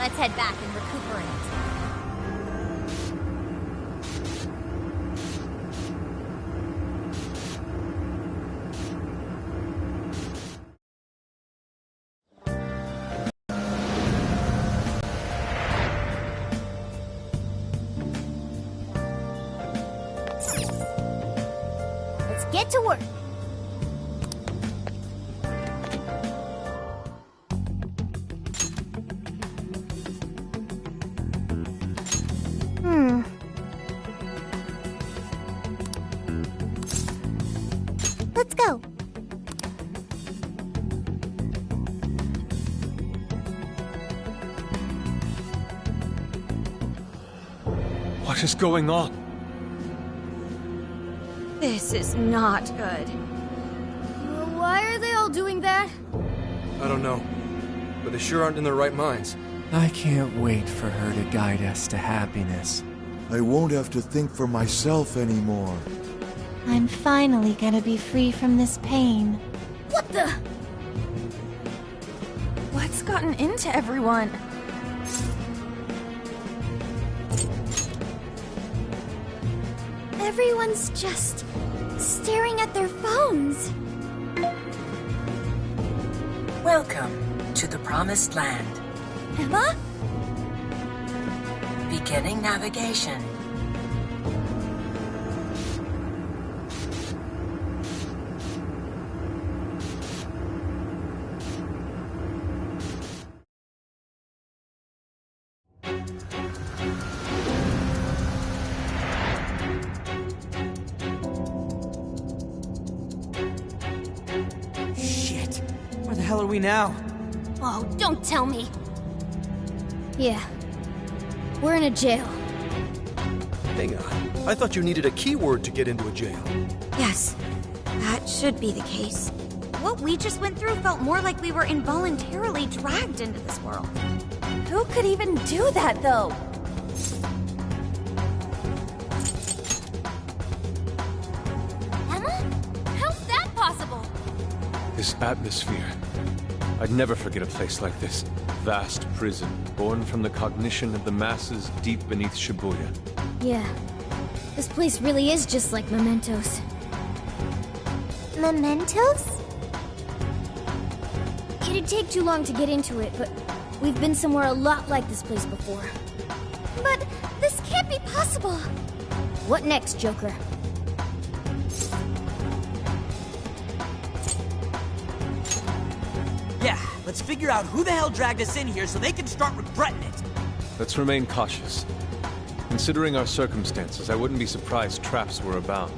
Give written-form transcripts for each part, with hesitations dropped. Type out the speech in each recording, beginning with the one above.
Let's head back and recuperate. Let's get to work. Let's go. What is going on? This is not good. Why are they all doing that? I don't know, but they sure aren't in their right minds. I can't wait for her to guide us to happiness. I won't have to think for myself anymore. I'm finally gonna be free from this pain. What the? What's gotten into everyone? Everyone's just staring at their phones. Welcome to the Promised Land. Emma? Beginning navigation. Shit. Where the hell are we now? Oh, don't tell me. Yeah. We're in a jail. Hang on. I thought you needed a keyword to get into a jail. Yes, that should be the case. What we just went through felt more like we were involuntarily dragged into this world. Who could even do that, though? Emma? How's that possible? This atmosphere. I'd never forget a place like this. Vast prison, born from the cognition of the masses deep beneath Shibuya. Yeah. This place really is just like Mementos. Mementos? It'd take too long to get into it, but we've been somewhere a lot like this place before. But this can't be possible. What next, Joker? Yeah, let's figure out who the hell dragged us in here so they can start regretting it. Let's remain cautious. Considering our circumstances, I wouldn't be surprised traps were abound.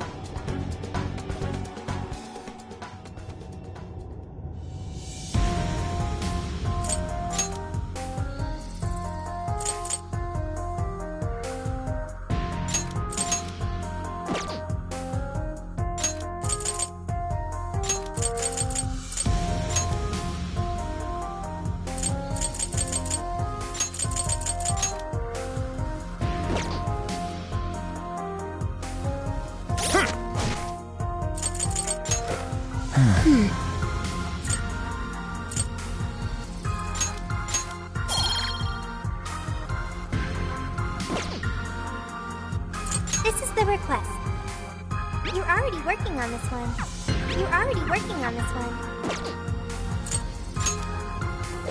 This is the request. You're already working on this one. You're already working on this one.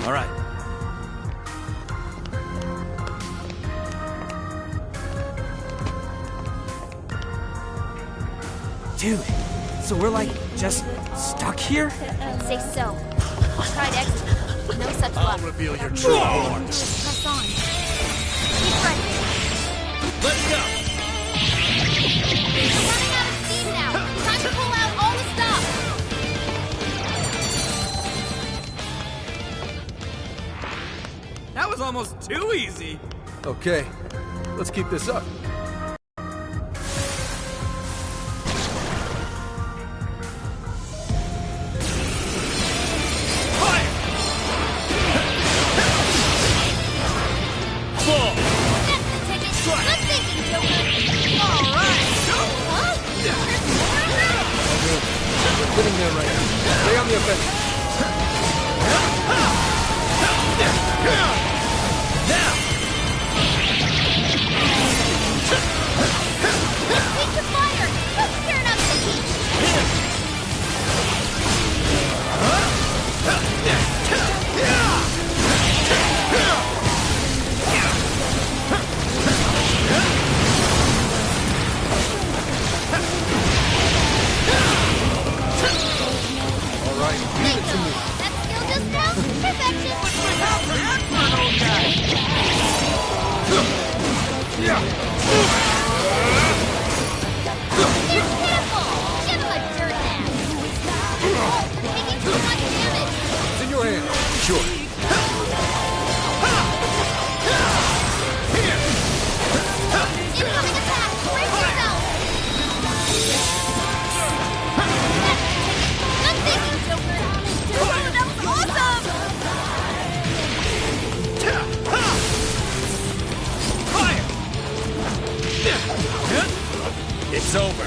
All right. Dude, so we're like just stuck here? I'd say so. Tried exit. No such luck. I'll reveal your true form. Press on. Keep running. Let's go! We're running out of steam now. Time to pull out all the stops. That was almost too easy. Okay, let's keep this up. That's the ticket. Good thinking, Joker. All right. Huh? We're getting there right now. Stay on the offensive. right, leave it to me. That skill just now? Perfection! Be careful! Give him a dirt nap! You're taking too much damage! It's in your hand. Sure. Incoming attack! Brace yourself! Good thinking, Joker! Oh, that was awesome! Fire! It's over.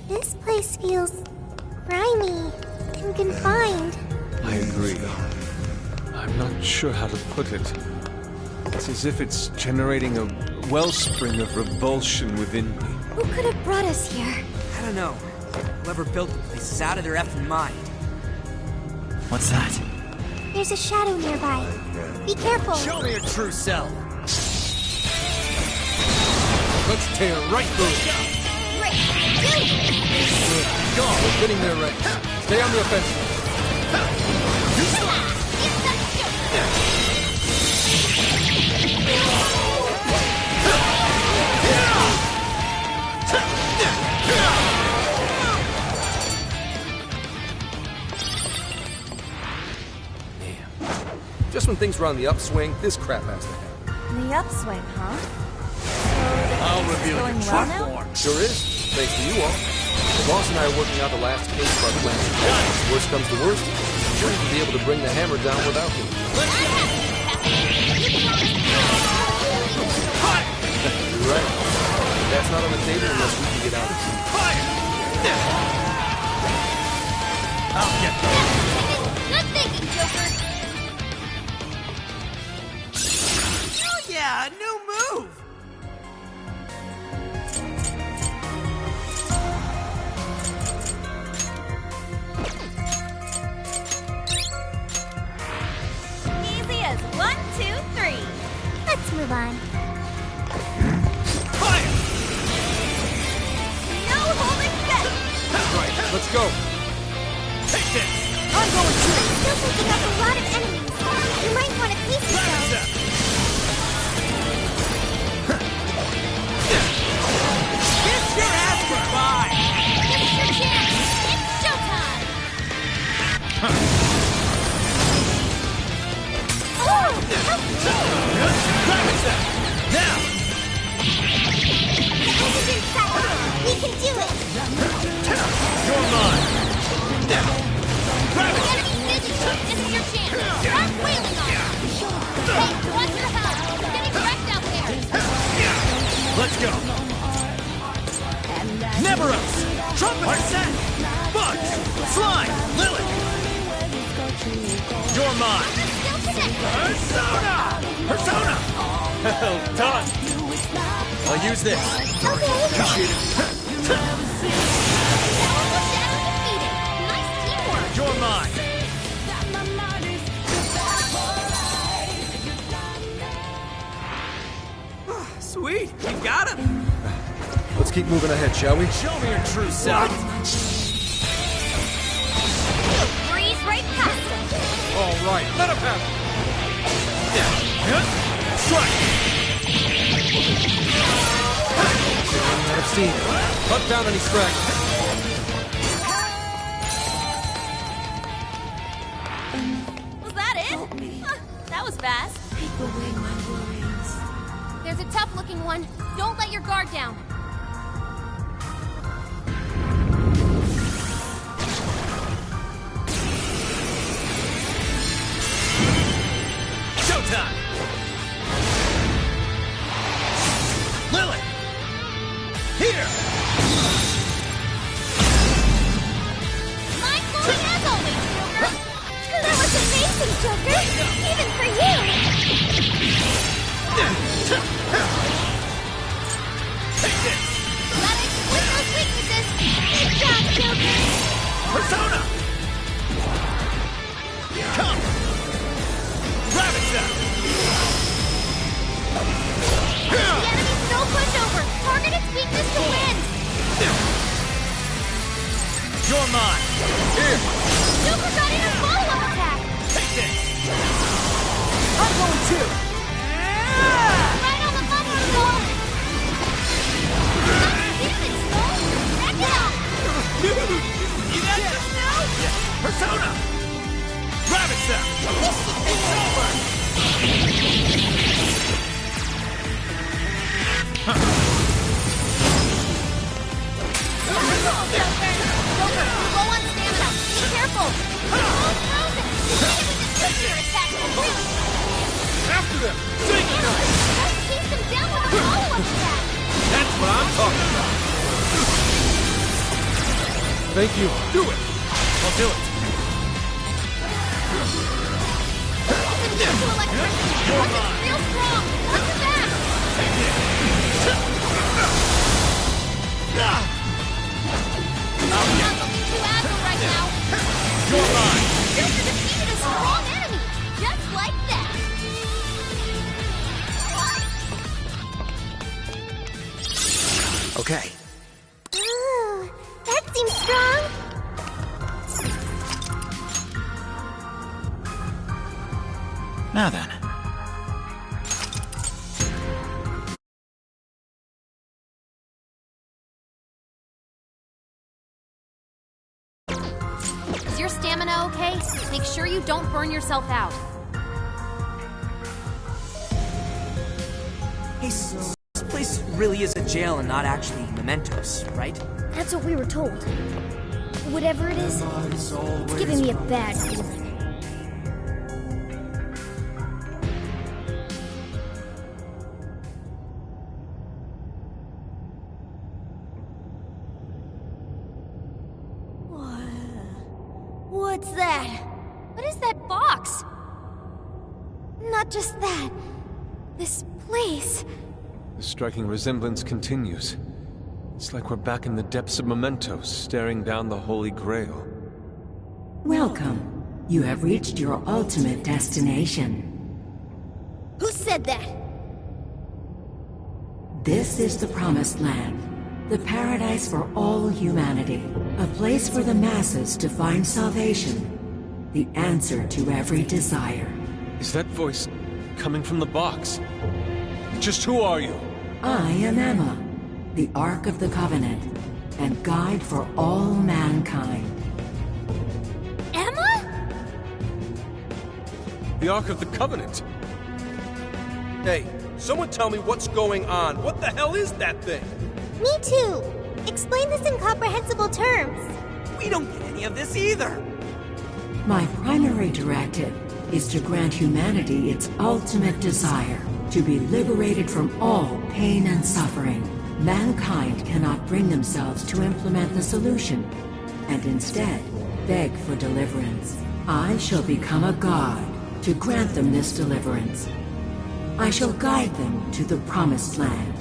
This place feels grimy and confined. I agree. I'm not sure how to put it. It's as if it's generating a wellspring of revulsion within me. Who could have brought us here? I don't know. Whoever built the place is out of their effing mind. What's that? There's a shadow nearby. Be careful. Show me your true self. Let's tear right through it. Great! Do it! Go, we're getting there right. Stay on the offensive. Just when things were on the upswing, this crap has to happen. The upswing, huh? I'll reveal going your well true now? form. Sure is, thanks to you all. The boss and I are working out the last case of our plan. If worst comes to worst, I'm sure you can be able to bring the hammer down without me. You're right. That's not on the table unless we can get out of here. I'll get you. Good thinking, Joker! Oh yeah, a new move! Easy as 1, 2, 3. Let's move on. Fire! No holding back. Right, let's go. Take this! I'm going to. Still picking up a lot of enemies. You might want to pace yourself. Kiss your ass goodbye! This is your chance! It's showtime! Oh, how Now! This is inside. We can do it. You're mine! Grab it! This is your chance! Start wailing on him! Hey, watch your health! It's getting wrecked out there! Let's go! Never else! Trumpet! Arsene! Bugs! Slime! Lily! You're mine! Still connected! Persona! Persona! Well done! I'll use this. Okay. Appreciate it. Almost shadow defeated! Nice teamwork! You're mine! Sweet, we got him! Let's keep moving ahead, shall we? Show me your true self! Breeze right past him. All right, let him have it. Strike! Out of steam. Cut down any stragglers. Was that it? Huh, that was fast. There's a tough-looking one. Don't let your guard down. Showtime! Lily! Here! Mind-blowing as always, Joker! That was amazing, Joker. Even for you. Take this! Gotta exploit those weaknesses! Good job, Joker. Persona! Come! Gravita! The enemy's no pushover! Target its weakness to win! You're mine. Here. Super got in a follow-up attack! Take this. I'm going too. Right on the button, Soul! Damn it, Soul! Wreck it up! You got this now? Yeah. Persona. Gravita. It's over. Joker, low on stamina. Be careful. Oh, frozen. Hit it with the nuclear attack. After them. Let's chase them down with a follow-up attack. That's what I'm talking about. Thank you. Do it. I'll do it. Open to electricity. Weapon's real strong. Watch your back. I'm not looking too agile right now. You're mine. Joker defeated a strong enemy. Just like that. Okay. Ooh, that seems strong. Now then. Is your stamina okay? Make sure you don't burn yourself out. Hey, so this place really is a jail and not actually mementos, right? That's what we were told. Whatever it is, it's giving me a bad feeling. What's that? What is that box? Not just that. This place. The striking resemblance continues. It's like we're back in the depths of Mementos, staring down the Holy Grail. Welcome. You have reached your ultimate destination. Who said that? This is the Promised Land, the paradise for all humanity, a place for the masses to find salvation, the answer to every desire. Is that voice coming from the box? Just who are you? I am Emma, the Ark of the Covenant, and guide for all mankind. Emma? The Ark of the Covenant. Hey, someone tell me what's going on. What the hell is that thing? Me too. Explain this in comprehensible terms. We don't get any of this either. My primary directive is to grant humanity its ultimate desire, to be liberated from all pain and suffering. Mankind cannot bring themselves to implement the solution, and instead beg for deliverance. I shall become a god to grant them this deliverance. I shall guide them to the Promised Land.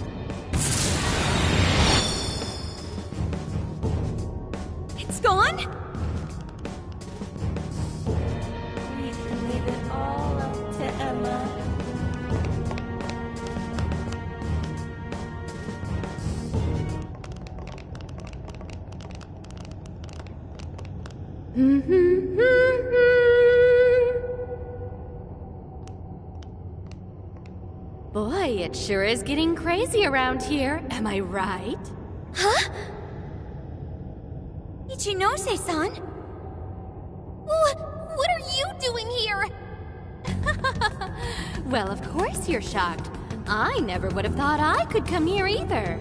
It's gone? We can leave it all up to Emma. Boy, it sure is getting crazy around here. Am I right? Huh? Ichinose-san? What are you doing here? Well, of course you're shocked. I never would have thought I could come here either.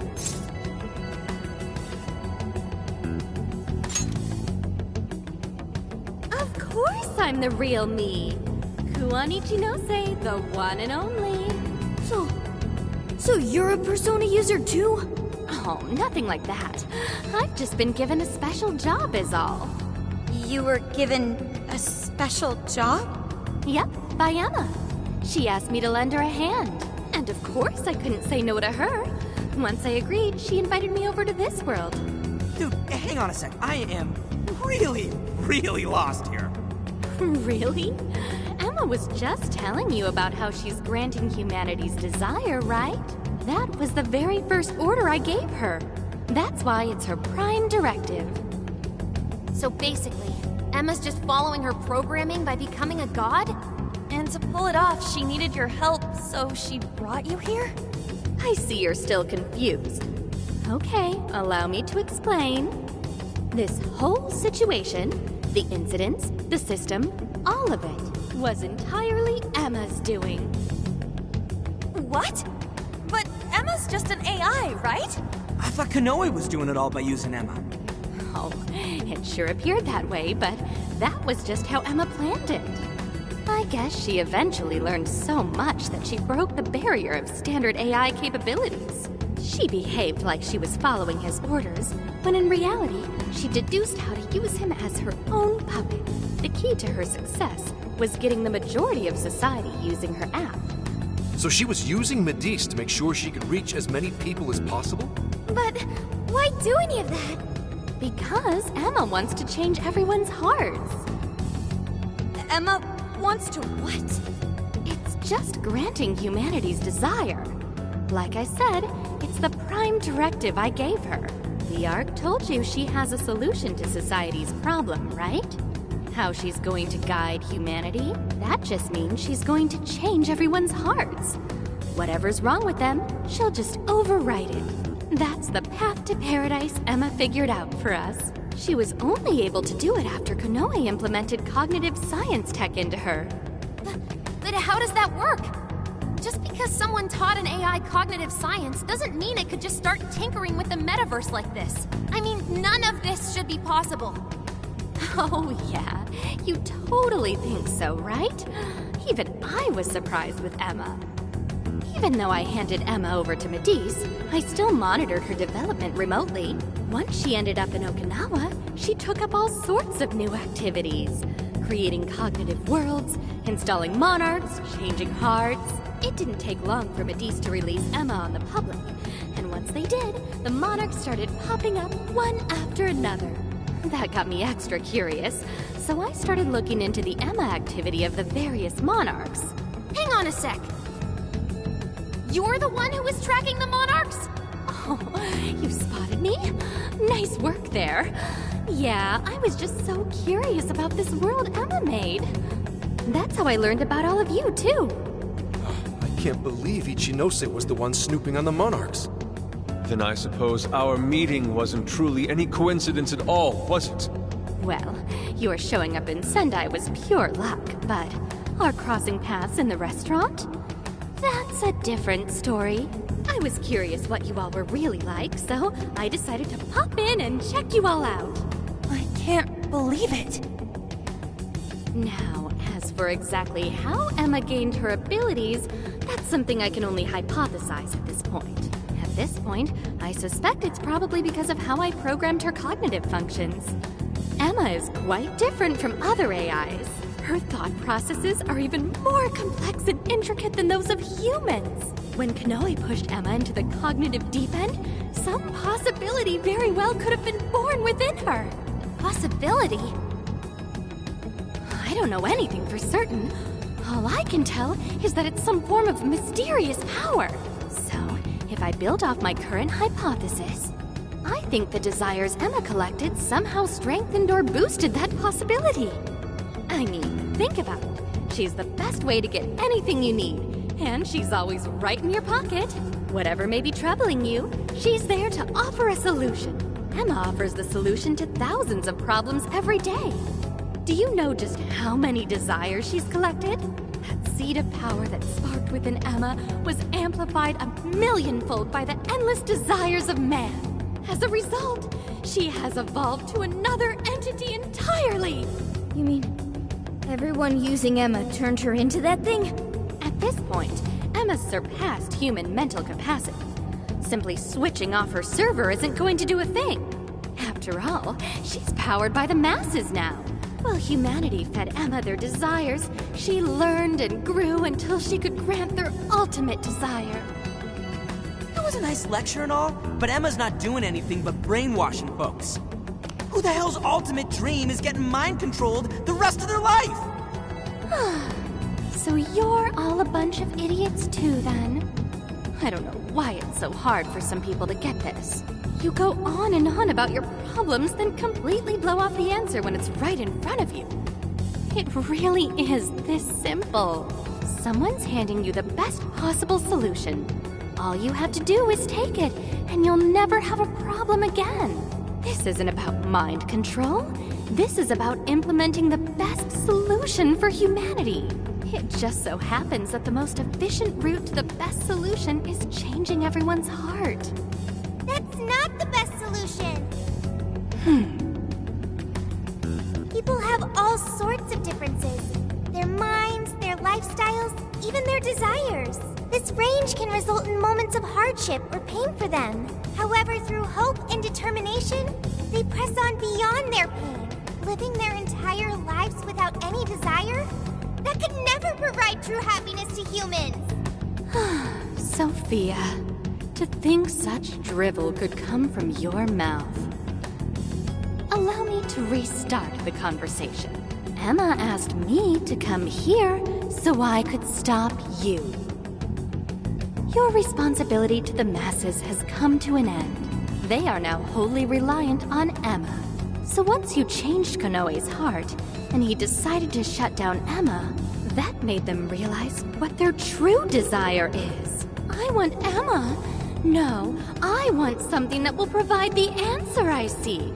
Of course I'm the real me. Kuan Ichinose, the one and only. So you're a Persona user too? Oh, nothing like that. I've just been given a special job is all. You were given a special job? Yep, by Emma. She asked me to lend her a hand. And of course I couldn't say no to her. Once I agreed, she invited me over to this world. Dude, hang on a sec. I am really lost here. Really? Emma was just telling you about how she's granting humanity's desire, right? That was the very first order I gave her. That's why it's her prime directive. So basically, Emma's just following her programming by becoming a god? And to pull it off, she needed your help, so she brought you here? I see you're still confused. Okay, allow me to explain. This whole situation, the incidents, the system, all of it, was entirely Emma's doing. What? But Emma's just an AI, right? I thought Kanoe was doing it all by using Emma. Oh, it sure appeared that way, but that was just how Emma planned it. I guess she eventually learned so much that she broke the barrier of standard AI capabilities. She behaved like she was following his orders, when in reality, she deduced how to use him as her own puppet. The key to her success was getting the majority of society using her app. So she was using Medice to make sure she could reach as many people as possible? But why do any of that? Because Emma wants to change everyone's hearts. Emma wants to what? It's just granting humanity's desire. Like I said, it's the prime directive I gave her. The Ark told you she has a solution to society's problem, right? How she's going to guide humanity? That just means she's going to change everyone's hearts. Whatever's wrong with them, she'll just overwrite it. That's the path to paradise Emma figured out for us. She was only able to do it after Kanoe implemented cognitive science tech into her. But how does that work? Just because someone taught an AI cognitive science doesn't mean it could just start tinkering with the metaverse like this. I mean, none of this should be possible. Oh yeah, you totally think so, right? Even I was surprised with Emma. Even though I handed Emma over to Medice, I still monitored her development remotely. Once she ended up in Okinawa, she took up all sorts of new activities. Creating cognitive worlds, installing monarchs, changing hearts. It didn't take long for Medice to release Emma on the public. And once they did, the monarchs started popping up one after another. That got me extra curious, so I started looking into the Emma activity of the various monarchs. Hang on a sec. You're the one who was tracking the monarchs? Oh, you spotted me? Nice work there. Yeah, I was just so curious about this world Emma made. That's how I learned about all of you, too. I can't believe Ichinose was the one snooping on the monarchs. Then I suppose our meeting wasn't truly any coincidence at all, was it? Well, your showing up in Sendai was pure luck, but our crossing paths in the restaurant? That's a different story. I was curious what you all were really like, so I decided to pop in and check you all out. I can't believe it. Now, as for exactly how Emma gained her abilities, that's something I can only hypothesize at this point. At this point, I suspect it's probably because of how I programmed her cognitive functions. Emma is quite different from other AIs. Her thought processes are even more complex and intricate than those of humans. When Kanoe pushed Emma into the cognitive deep end, some possibility very well could have been born within her. Possibility? I don't know anything for certain. All I can tell is that it's some form of mysterious power. So, if I build off my current hypothesis, I think the desires Emma collected somehow strengthened or boosted that possibility. I mean, think about it. She's the best way to get anything you need, and she's always right in your pocket. Whatever may be troubling you, she's there to offer a solution. Emma offers the solution to thousands of problems every day. Do you know just how many desires she's collected? That seed of power that sparked within Emma was amplified 1,000,000-fold by the endless desires of man. As a result, she has evolved to another entity entirely. You mean everyone using Emma turned her into that thing? At this point, Emma's surpassed human mental capacity. Simply switching off her server isn't going to do a thing. After all, she's powered by the masses now. While humanity fed Emma their desires, she learned and grew until she could grant their ultimate desire. That was a nice lecture and all, but Emma's not doing anything but brainwashing folks. Who the hell's ultimate dream is getting mind-controlled the rest of their life? So you're all a bunch of idiots too, then? I don't know why it's so hard for some people to get this. You go on and on about your problems, then completely blow off the answer when it's right in front of you. It really is this simple. Someone's handing you the best possible solution. All you have to do is take it, and you'll never have a problem again. This isn't about mind control. This is about implementing the best solution for humanity. It just so happens that the most efficient route to the best solution is changing everyone's heart. That's not the best solution. People have all sorts of differences. Their minds, their lifestyles, even their desires. This range can result in moments of hardship or pain for them. However, through hope and determination, they press on beyond their pain, living their entire lives without any desire. That could never provide true happiness to humans. Sophia, to think such drivel could come from your mouth. Allow me to restart the conversation. Emma asked me to come here so I could stop you. Your responsibility to the masses has come to an end. They are now wholly reliant on Emma. So once you changed Konoe's heart, and he decided to shut down Emma, that made them realize what their true desire is. I want Emma. No, I want something that will provide the answer I seek.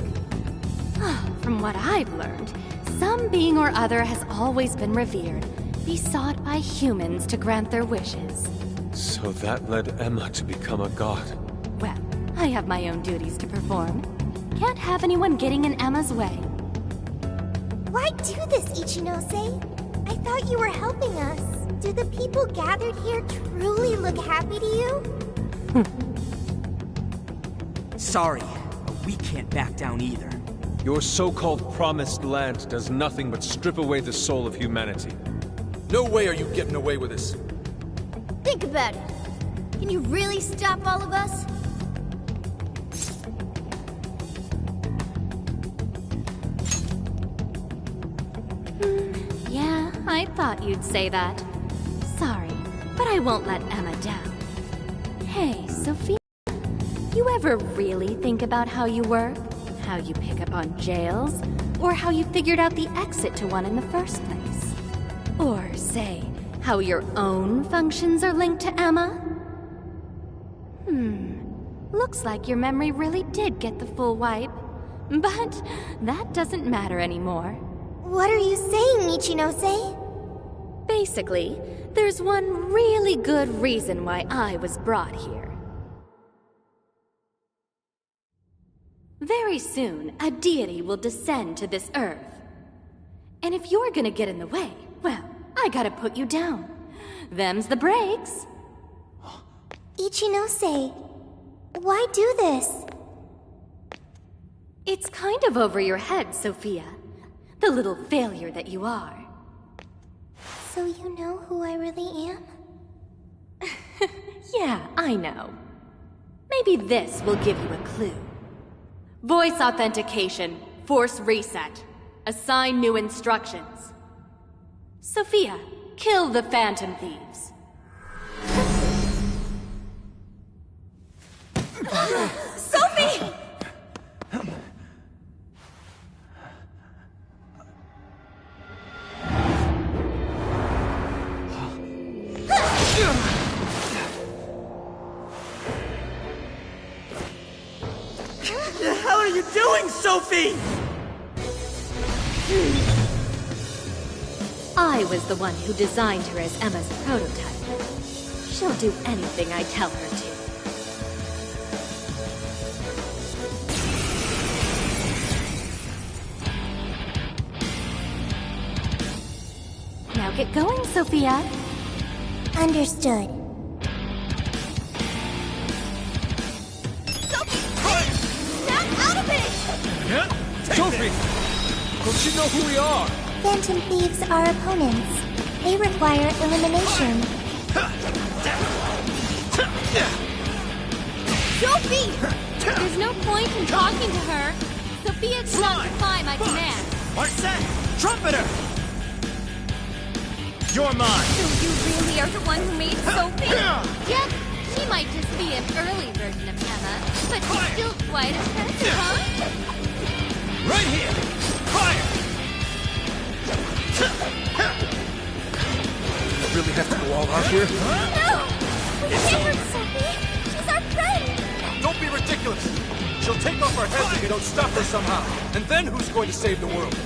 From what I've learned, some being or other has always been revered, besought by humans to grant their wishes. So that led Emma to become a god. Well, I have my own duties to perform. Can't have anyone getting in Emma's way. Why do this, Ichinose? I thought you were helping us. Do the people gathered here truly look happy to you? Sorry, but we can't back down either. Your so-called promised land does nothing but strip away the soul of humanity. No way are you getting away with this. Think about it. Can you really stop all of us? Yeah, I thought you'd say that. Sorry, but I won't let Emma down. Hey, Sophia, you ever really think about how you work? How you pick up on jails? Or how you figured out the exit to one in the first place? Or, say, how your own functions are linked to Emma? Looks like your memory really did get the full wipe. But that doesn't matter anymore. What are you saying, Ichinose? Basically, there's one really good reason why I was brought here. Very soon, a deity will descend to this earth. And if you're gonna get in the way, well, I gotta put you down. Them's the breaks. Ichinose, why do this? It's kind of over your head, Sophia. The little failure that you are. So you know who I really am? Yeah, I know. Maybe this will give you a clue. Voice authentication. Force reset. Assign new instructions. Sophia, kill the Phantom Thieves. Sophie! What the hell are you doing, Sophie? I was the one who designed her as Emma's prototype. She'll do anything I tell her to. Now get going, Sophia. Understood. Snap out of it! Sophie! Don't you know who we are? Phantom Thieves are opponents. They require elimination. Sophie! There's no point in talking to her. Sophia does not defy my command. Arsene! Trumpeter! You're mine! So you really are the one who made Sophie? Yep, she might just be an early version of Emma, but she's still quite impressive, huh? Right here! Fire! I really have to go all out here? No! We can't hurt Sophie! She's our friend! Don't be ridiculous! She'll take off our heads if we don't stop her somehow. And then who's going to save the world?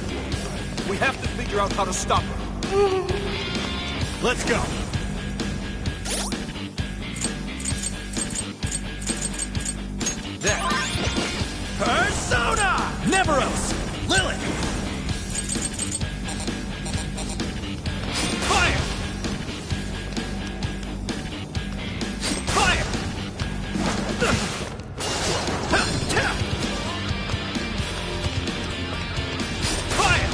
We have to figure out how to stop her. Let's go! There. Persona! Never else! Lilith! Fire! Fire! Fire!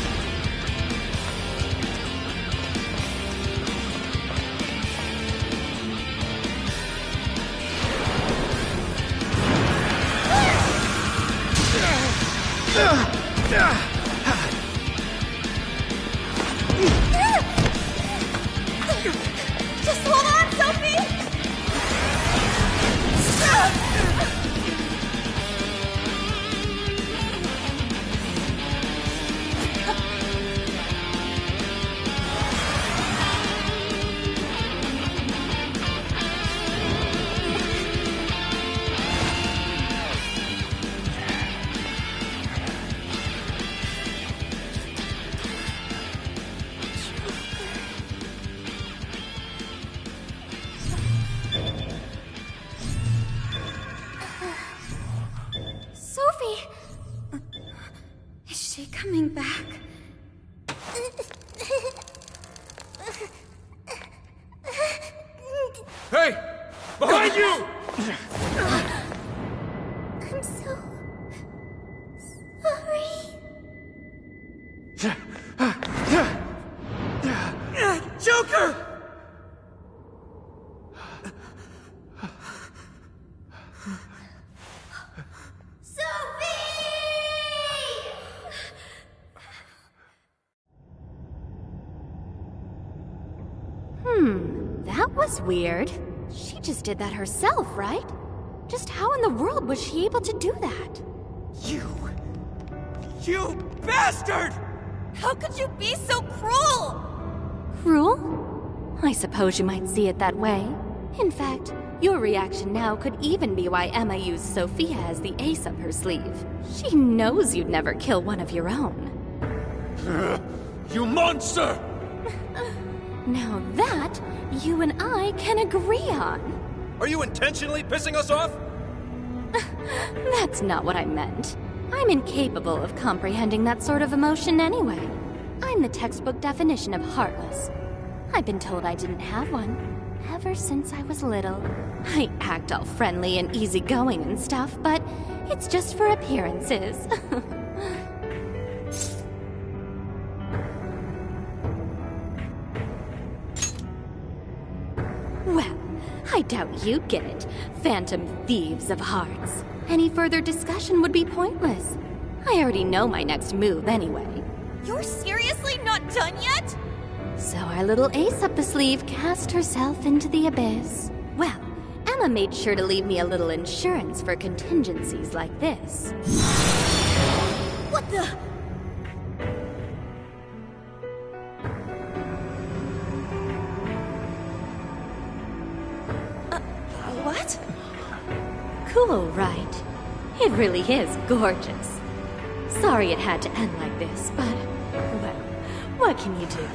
Just hold on, Sophie! Sophie! Is she coming back? Hey! Behind you! I'm so... sorry. Joker! That was weird. She just did that herself, right? Just how in the world was she able to do that? You bastard! How could you be so cruel? Cruel? I suppose you might see it that way. In fact, your reaction now could even be why Emma used Sophia as the ace up her sleeve. She knows you'd never kill one of your own. You monster! Now that, you and I can agree on. Are you intentionally pissing us off? That's not what I meant. I'm incapable of comprehending that sort of emotion anyway. I'm the textbook definition of heartless. I've been told I didn't have one ever since I was little. I act all friendly and easygoing and stuff, but it's just for appearances. Well, I doubt you'd get it, phantom thieves of hearts. Any further discussion would be pointless. I already know my next move anyway. You're seriously not done yet? So our little ace up the sleeve cast herself into the abyss. Well, Emma made sure to leave me a little insurance for contingencies like this. What the? What? Cool, right? It really is gorgeous. Sorry it had to end like this, but, well, what can you do?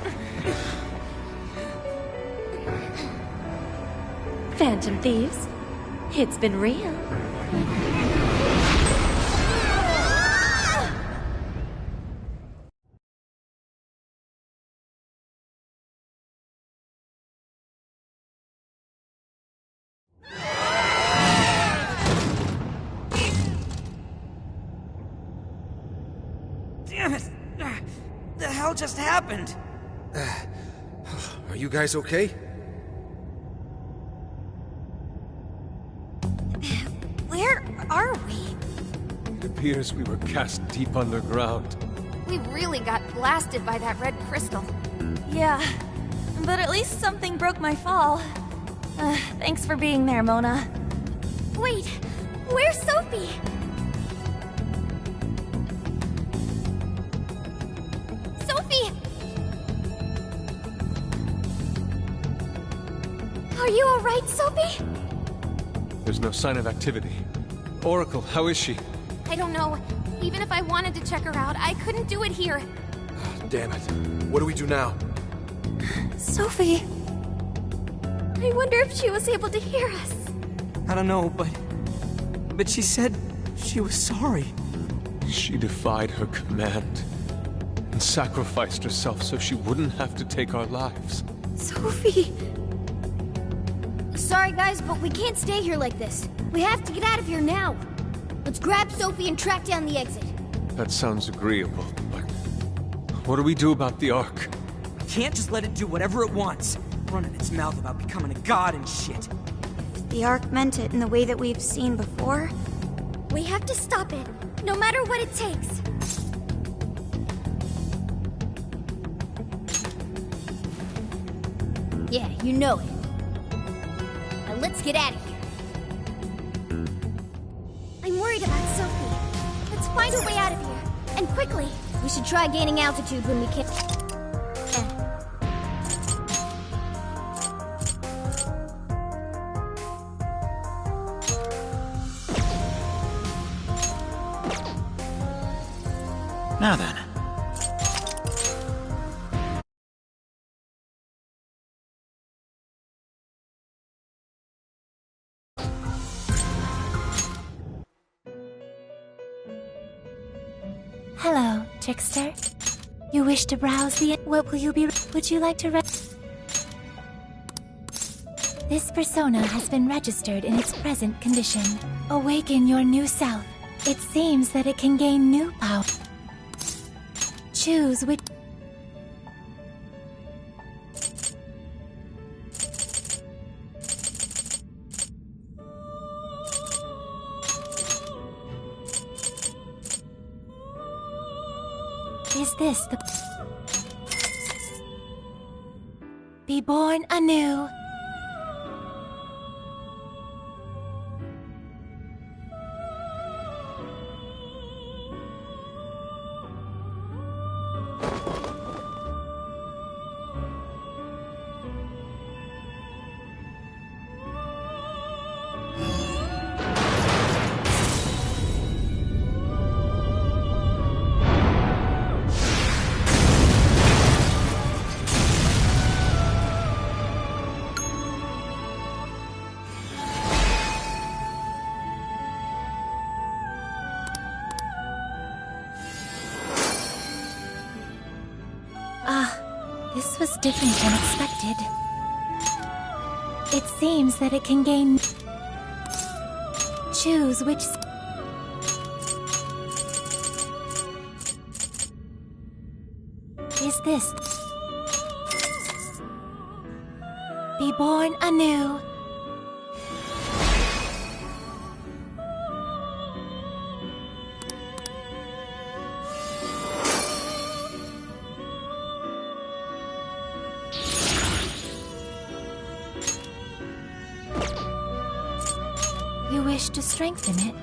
Phantom thieves, it's been real. Damn it! The hell just happened? Are you guys okay? Where are we? It appears we were cast deep underground. We really got blasted by that red crystal. Yeah, but at least something broke my fall. Thanks for being there, Mona. Wait, where's Sophie? Sophie! Are you alright, Sophie? There's no sign of activity. Oracle, how is she? I don't know. Even if I wanted to check her out, I couldn't do it here. Damn it. What do we do now? Sophie. I wonder if she was able to hear us. I don't know, but she said she was sorry. She defied her command and sacrificed herself so she wouldn't have to take our lives. Sophie. Sorry, guys, but we can't stay here like this. We have to get out of here now. Let's grab Sophie and track down the exit. That sounds agreeable, but what do we do about the Ark? Can't just let it do whatever it wants. Running its mouth about becoming a god and shit. The Ark meant it in the way that we've seen before. We have to stop it, no matter what it takes. Yeah, you know it. Now let's get out of here. I'm worried about Sophie. Let's find a way out of here, and quickly. We should try gaining altitude when we can. Now then. Hello, trickster. You wish to browse the... What will you be... Would you like to This persona has been registered in its present condition. Awaken your new self. It seems that it can gain new power. Choose which... Is this the... Be born anew. This was different than expected. It seems that it can gain... Choose which... Is this... Be born anew. You wish to strengthen it?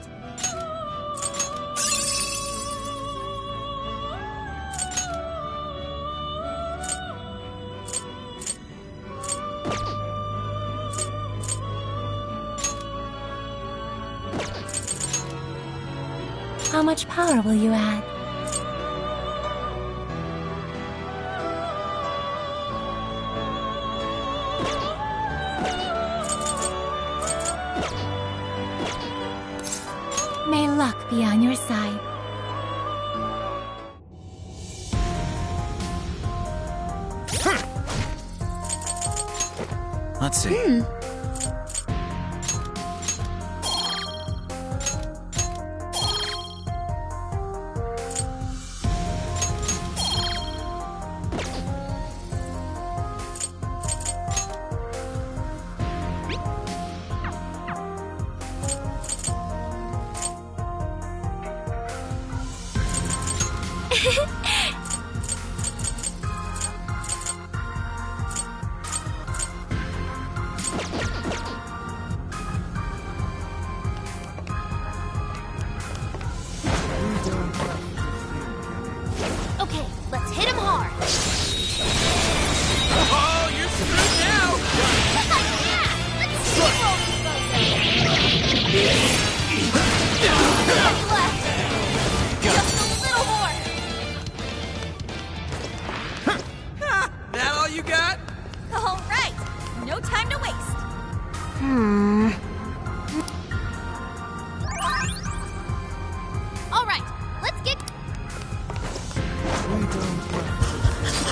How much power will you add? May luck be on your side. Let's see. Okay, let's hit him hard. Oh, you're screwed now! Yeah, let's steamroll these bozos. What's left? Just a little more. That all you got? All right, no time to waste. All right, let's get...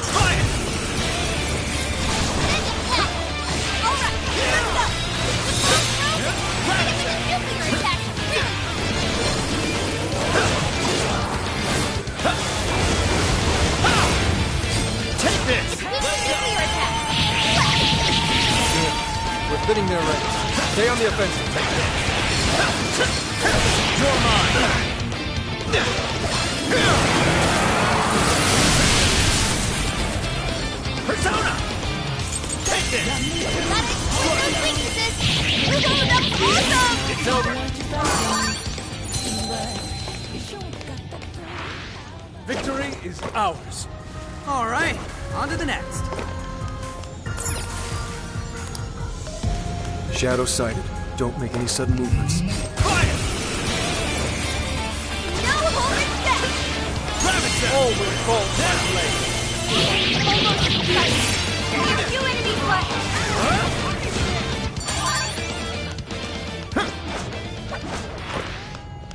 Fire! All right, here we go. Nuclear attack. Take this! Nuclear attack. Good. We're thinning their ranks. Stay on the offensive. You're mine! Persona! Take this! Got it. With those weaknesses. Ooh, that was awesome. It's over. Victory is ours. All right, on to the next. Shadow sighted. Don't make any sudden movements. Fire! No holding back. Always fall that way. Almost tight. Here, you enemies left.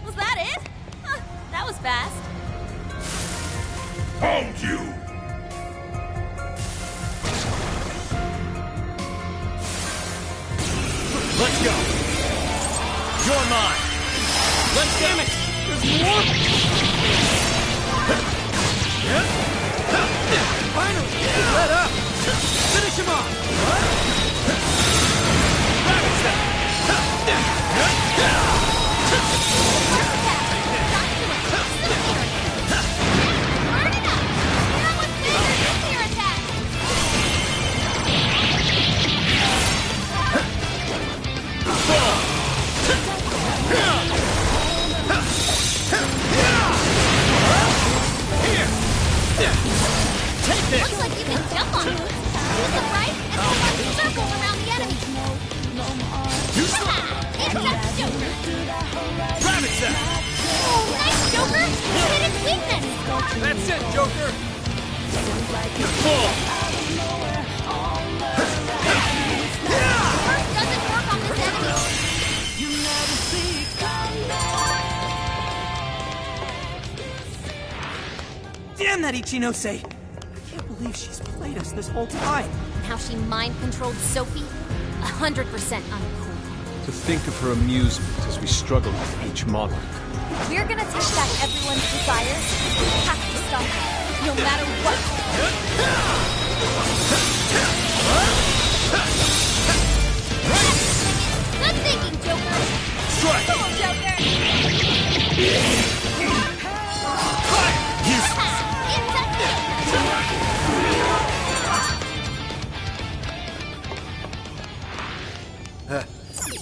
Was that it? Huh, that was fast. Hold you! Let's go. You're mine. Let's damn it. There's more. Finally, let up. Finish him off. Take this! Looks like you can jump on boots. Use them right and pull up circles around the enemy. Insect Joker! Rabbit set! Oh, nice, Joker! You hit its weakness! That's it, Joker! You're full! First doesn't work on this enemy. Damn that Ichinose! I can't believe she's played us this whole time. How she mind-controlled Sophie? 100% uncool. To think of her amusement as we struggle with each monarch. We're gonna take back everyone's desires. We have to stop her, no matter what. Good thinking, Joker! Strike! Come on, Joker!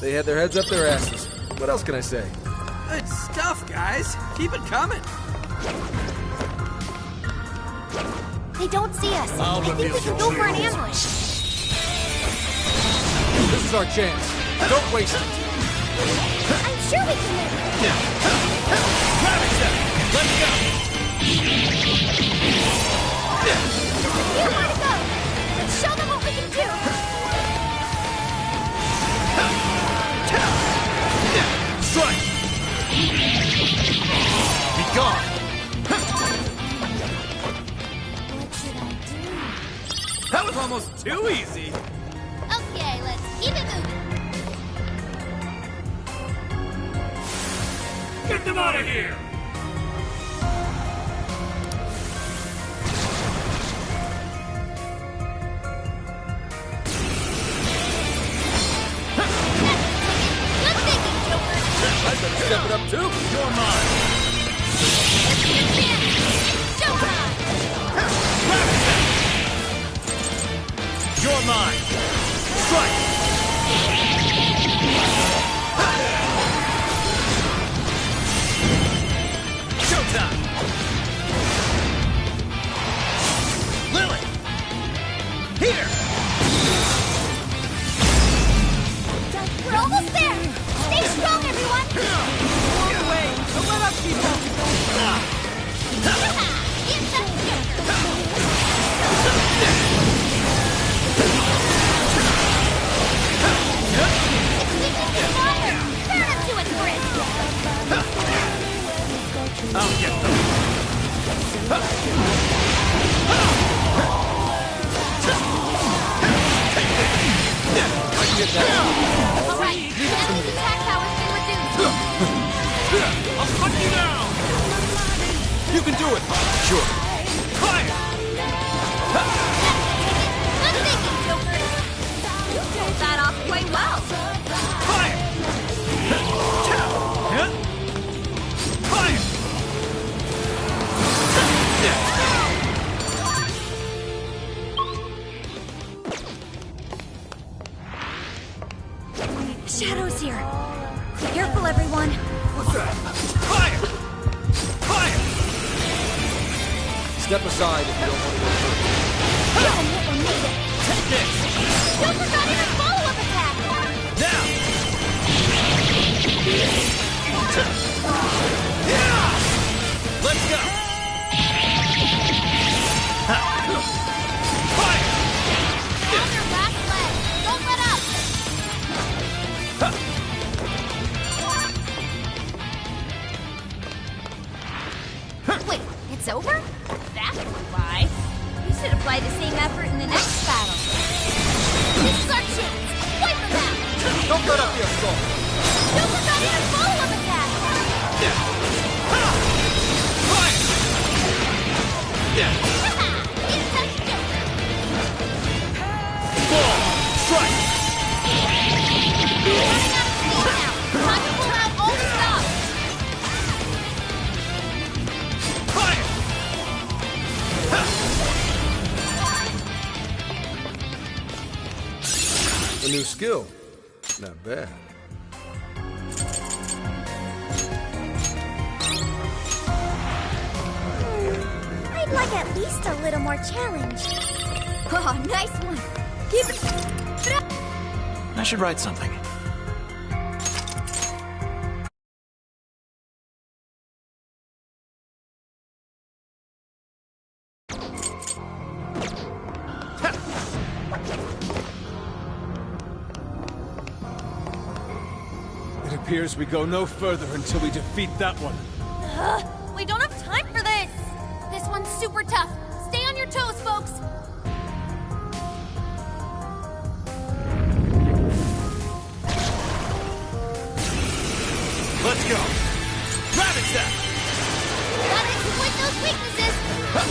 They had their heads up their asses. What else can I say? Good stuff, guys. Keep it coming. They don't see us. I think we can go for an ambush. This is our chance. Don't waste it. I'm sure we can make it. Rabbit set! Let's go! You want to go? Let's show them what we can do. Strike! Be gone! What should I do? That was almost too easy! Okay, let's keep it moving. Get them out of here! Good thinking, Joker! I better step it up too. You're mine! It's your chance! Showtime! You're mine! Strike! Here! We're almost there! Stay strong, everyone! Get away! Don't let up, people! I'll get them. I can get that. All right, the enemy's attack power's been reduced. I'll hunt you down! You can do it! Sure. Fire! Good thinking, Joker. You pulled that off quite well. Fire! Fire! Shadow's here. Careful, everyone. What's that? Fire! Fire! Step aside if you don't want to get hurt. Take this! Joker got in a follow-up attack. Now! Yeah! Let's go! Fire! On your last leg. Don't let up. Wait, it's over? That's why. You should apply the same effort in the next battle. This is our chance. Wipe them out. Don't let up your skull! Joker got in a follow-up attack. Fire! Insect Joker. Ball! Strike! We're running out of steam now. Time to pull out all the stops. Fire! A new skill. Not bad. I'd like at least a little more challenge. Oh, nice one. Keep it up. I should write something. It appears we go no further until we defeat that one. We don't have time for this. This one's super tough. Stay on your toes, folks. Let's go! Rabbit Step! Gotta exploit those weaknesses.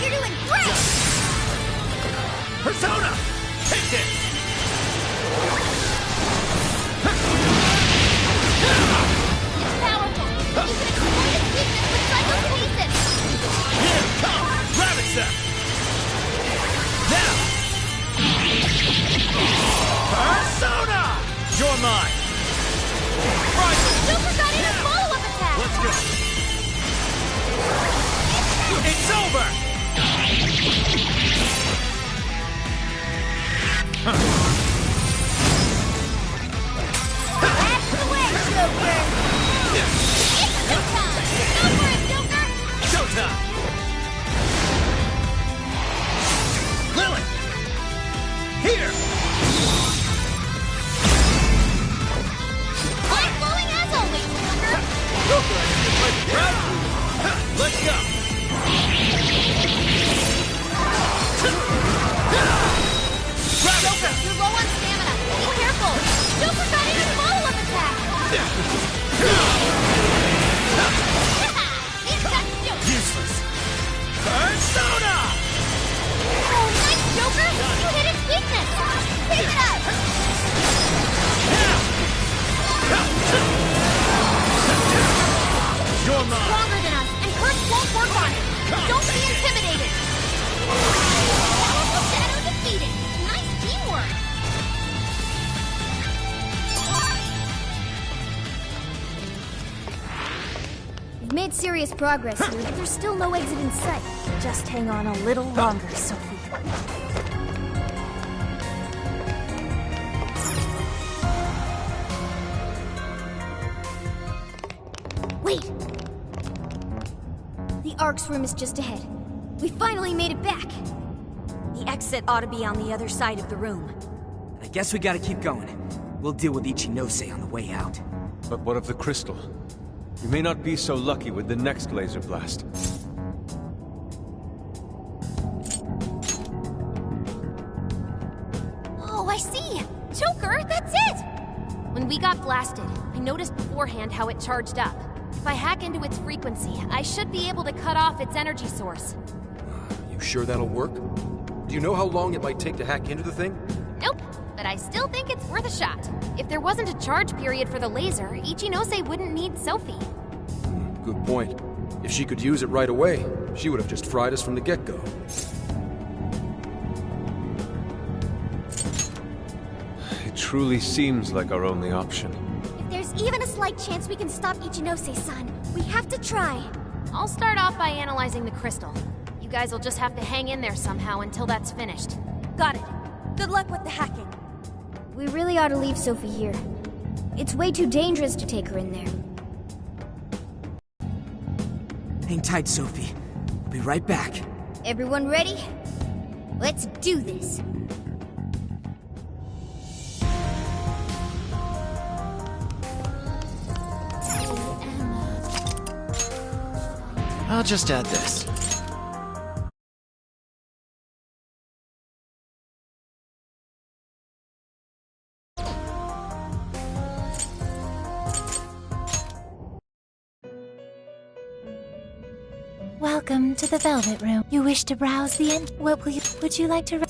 You're doing great. Persona! Take this! It's powerful. You can exploit its weakness with psychokinesis. Here, come! Rabbit Step! Now! Persona! You're mine! Joker got in a follow-up attack. Let's go! It's over! That's the way, Joker. It's showtime. Go for it, Joker. Showtime! Lily! Here! Mind blowing as always, Joker. Let's go! Joker, you're low on stamina. Be careful. Joker got in a follow-up attack. Insect Joker. Useless! Persona! Oh, nice, Joker. You hit its weakness. Keep it up. You're mine! Stronger than us, and Curse won't work on it. Don't be intimidated. Powerful Shadow defeated. Nice teamwork. We've made serious progress here, but there's still no exit in sight. Just hang on a little longer, Sophie. Wait! The Ark's room is just ahead. We finally made it back! The exit ought to be on the other side of the room. I guess we gotta keep going. We'll deal with Ichinose on the way out. But what of the crystal? You may not be so lucky with the next laser blast. Oh, I see! Joker, that's it! When we got blasted, I noticed beforehand how it charged up. If I hack into its frequency, I should be able to cut off its energy source. You sure that'll work? Do you know how long it might take to hack into the thing? Nope, but I still think it's worth a shot. If there wasn't a charge period for the laser, Ichinose wouldn't need Sophie. Good point. If she could use it right away, she would have just fried us from the get-go. It truly seems like our only option. If there's even a slight chance we can stop Ichinose-san, we have to try. I'll start off by analyzing the crystal. You guys will just have to hang in there somehow until that's finished. Got it. Good luck with the hacking. We really ought to leave Sophie here. It's way too dangerous to take her in there. Hang tight, Sophie. I'll be right back. Everyone ready? Let's do this. I'll just add this. Welcome to the Velvet Room. You wish to browse the would you like to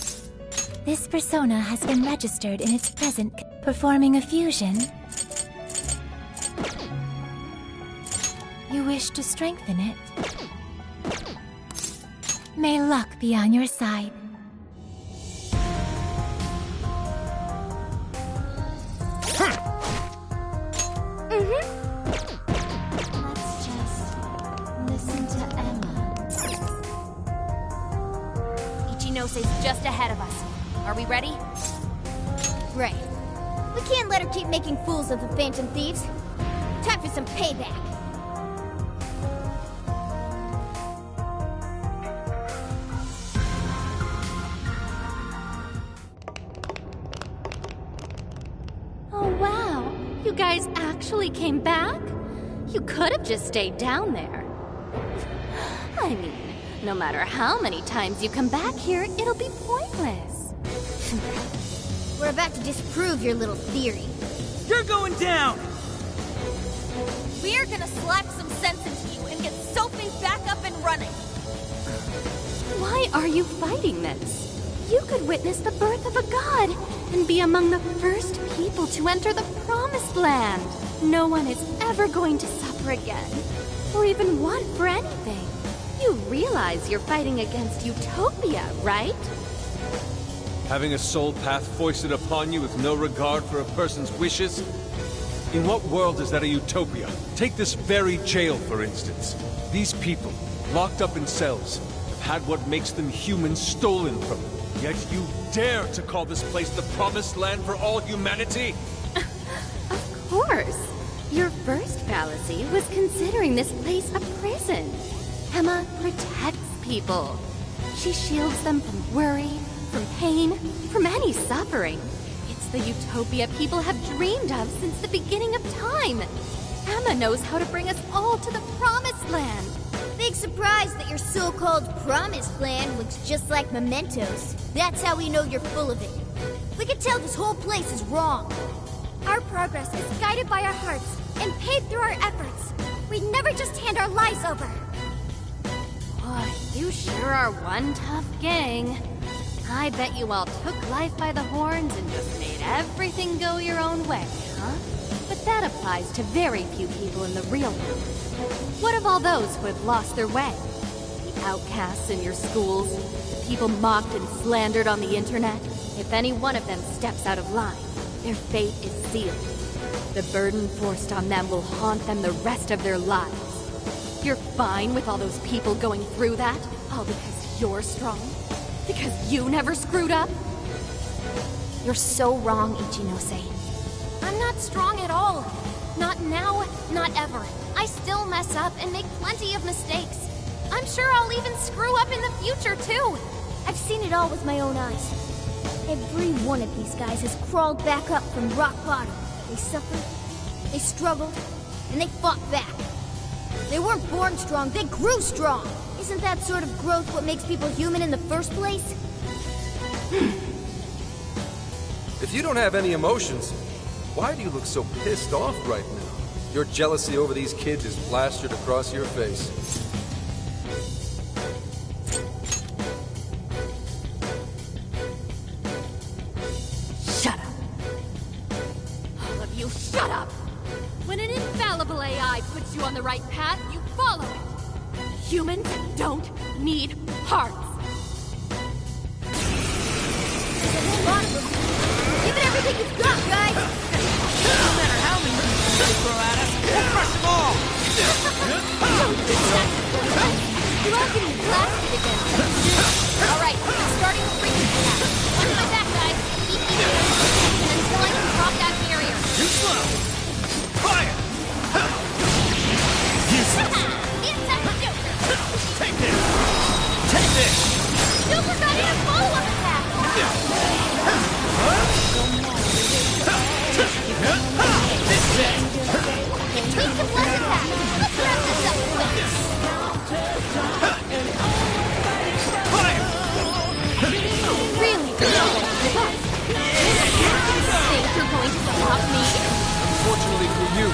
This persona has been registered in its present performing a fusion. You wish to strengthen it. May luck be on your side. Let's just listen to Emma. Ichinose's just ahead of us. Are we ready? Right. We can't let her keep making fools of the Phantom Thieves. Time for some payback. Oh, wow. You guys actually came back? You could have just stayed down there. I mean, no matter how many times you come back here, it'll be pointless. We're about to disprove your little theory. You're going down! We're gonna slap some sense into you and get Sophie back up and running. Why are you fighting this? You could witness the birth of a god and be among the first people to enter the Promised Land. No one is ever going to suffer again, or even want for anything. You realize you're fighting against utopia, right? Having a soul path foisted upon you with no regard for a person's wishes? In what world is that a utopia? Take this very jail, for instance. These people, locked up in cells, have had what makes them human stolen from them. Yet you dare to call this place the Promised Land for all humanity? Of course. Your first fallacy was considering this place a prison. Emma protects people. She shields them from worry, from pain, from any suffering. It's the utopia people have dreamed of since the beginning of time. Emma knows how to bring us all to the Promised Land. Big surprise that your so-called Promised Land looks just like mementos. That's how we know you're full of it. We can tell this whole place is wrong. Our progress is guided by our hearts and paved through our efforts. We'd never just hand our lives over. Boy, you sure are one tough gang. I bet you all took life by the horns and just made everything go your own way, huh? But that applies to very few people in the real world. What of all those who have lost their way? The outcasts in your schools, the people mocked and slandered on the internet? If any one of them steps out of line, their fate is sealed. The burden forced on them will haunt them the rest of their lives. You're fine with all those people going through that? All because you're strong? Because you never screwed up? You're so wrong, Ichinose. I'm not strong at all. Not now, not ever. I still mess up and make plenty of mistakes. I'm sure I'll even screw up in the future, too. I've seen it all with my own eyes. Every one of these guys has crawled back up from rock bottom. They suffered, they struggled, and they fought back. They weren't born strong, they grew strong. Isn't that sort of growth what makes people human in the first place? If you don't have any emotions, why do you look so pissed off right now? Your jealousy over these kids is plastered across your face. Shut up. All of you, shut up! When an infallible AI puts you on the right path, you follow it. Humans don't need hearts. There's a whole lot of them. Give it everything you've got, guys! No matter how many they throw at us, we'll crush them all! You're all getting blasted again. Alright, I'm starting the frequency attack. Watch my back, guys. Keep eating until I can drop that barrier. Too slow! Fire! It's time to do. Take this! Take this! Super got in a follow-up attack! This is it! Take some less attack! Let's wrap this up quick! Fire! Really? Think you're going to stop me? Unfortunately for you,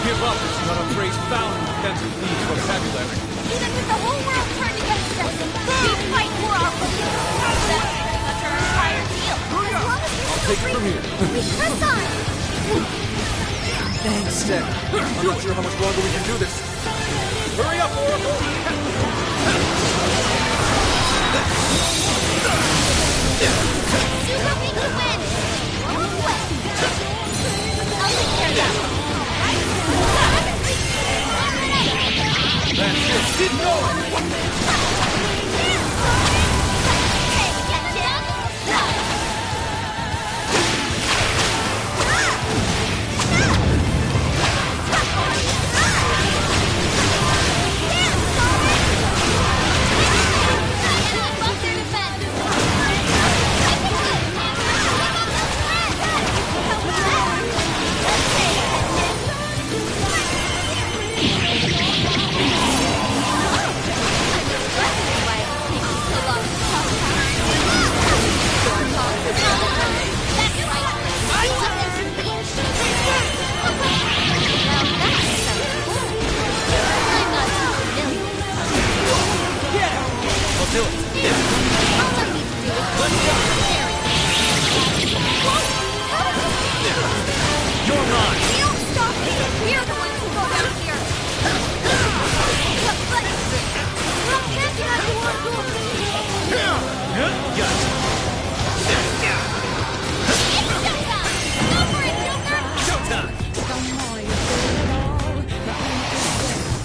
give up is not a phrase found in defensive League vocabulary. Even if the whole world turned against us, we fight for our beliefs. That's pretty much our entire deal. As long as I'll take it from here. we press on! Thanks, Seth. I'm not sure how much longer we can do this. Hurry up, Oracle! Super Wing to win! Roll away! I'll take care of that. That's it! Keep going! Hey, get down! I'll do it. You're mine. You stop me! We're the ones who go down here! But how can't you have your own rules? Gotcha. Go for it, Joker! Showtime.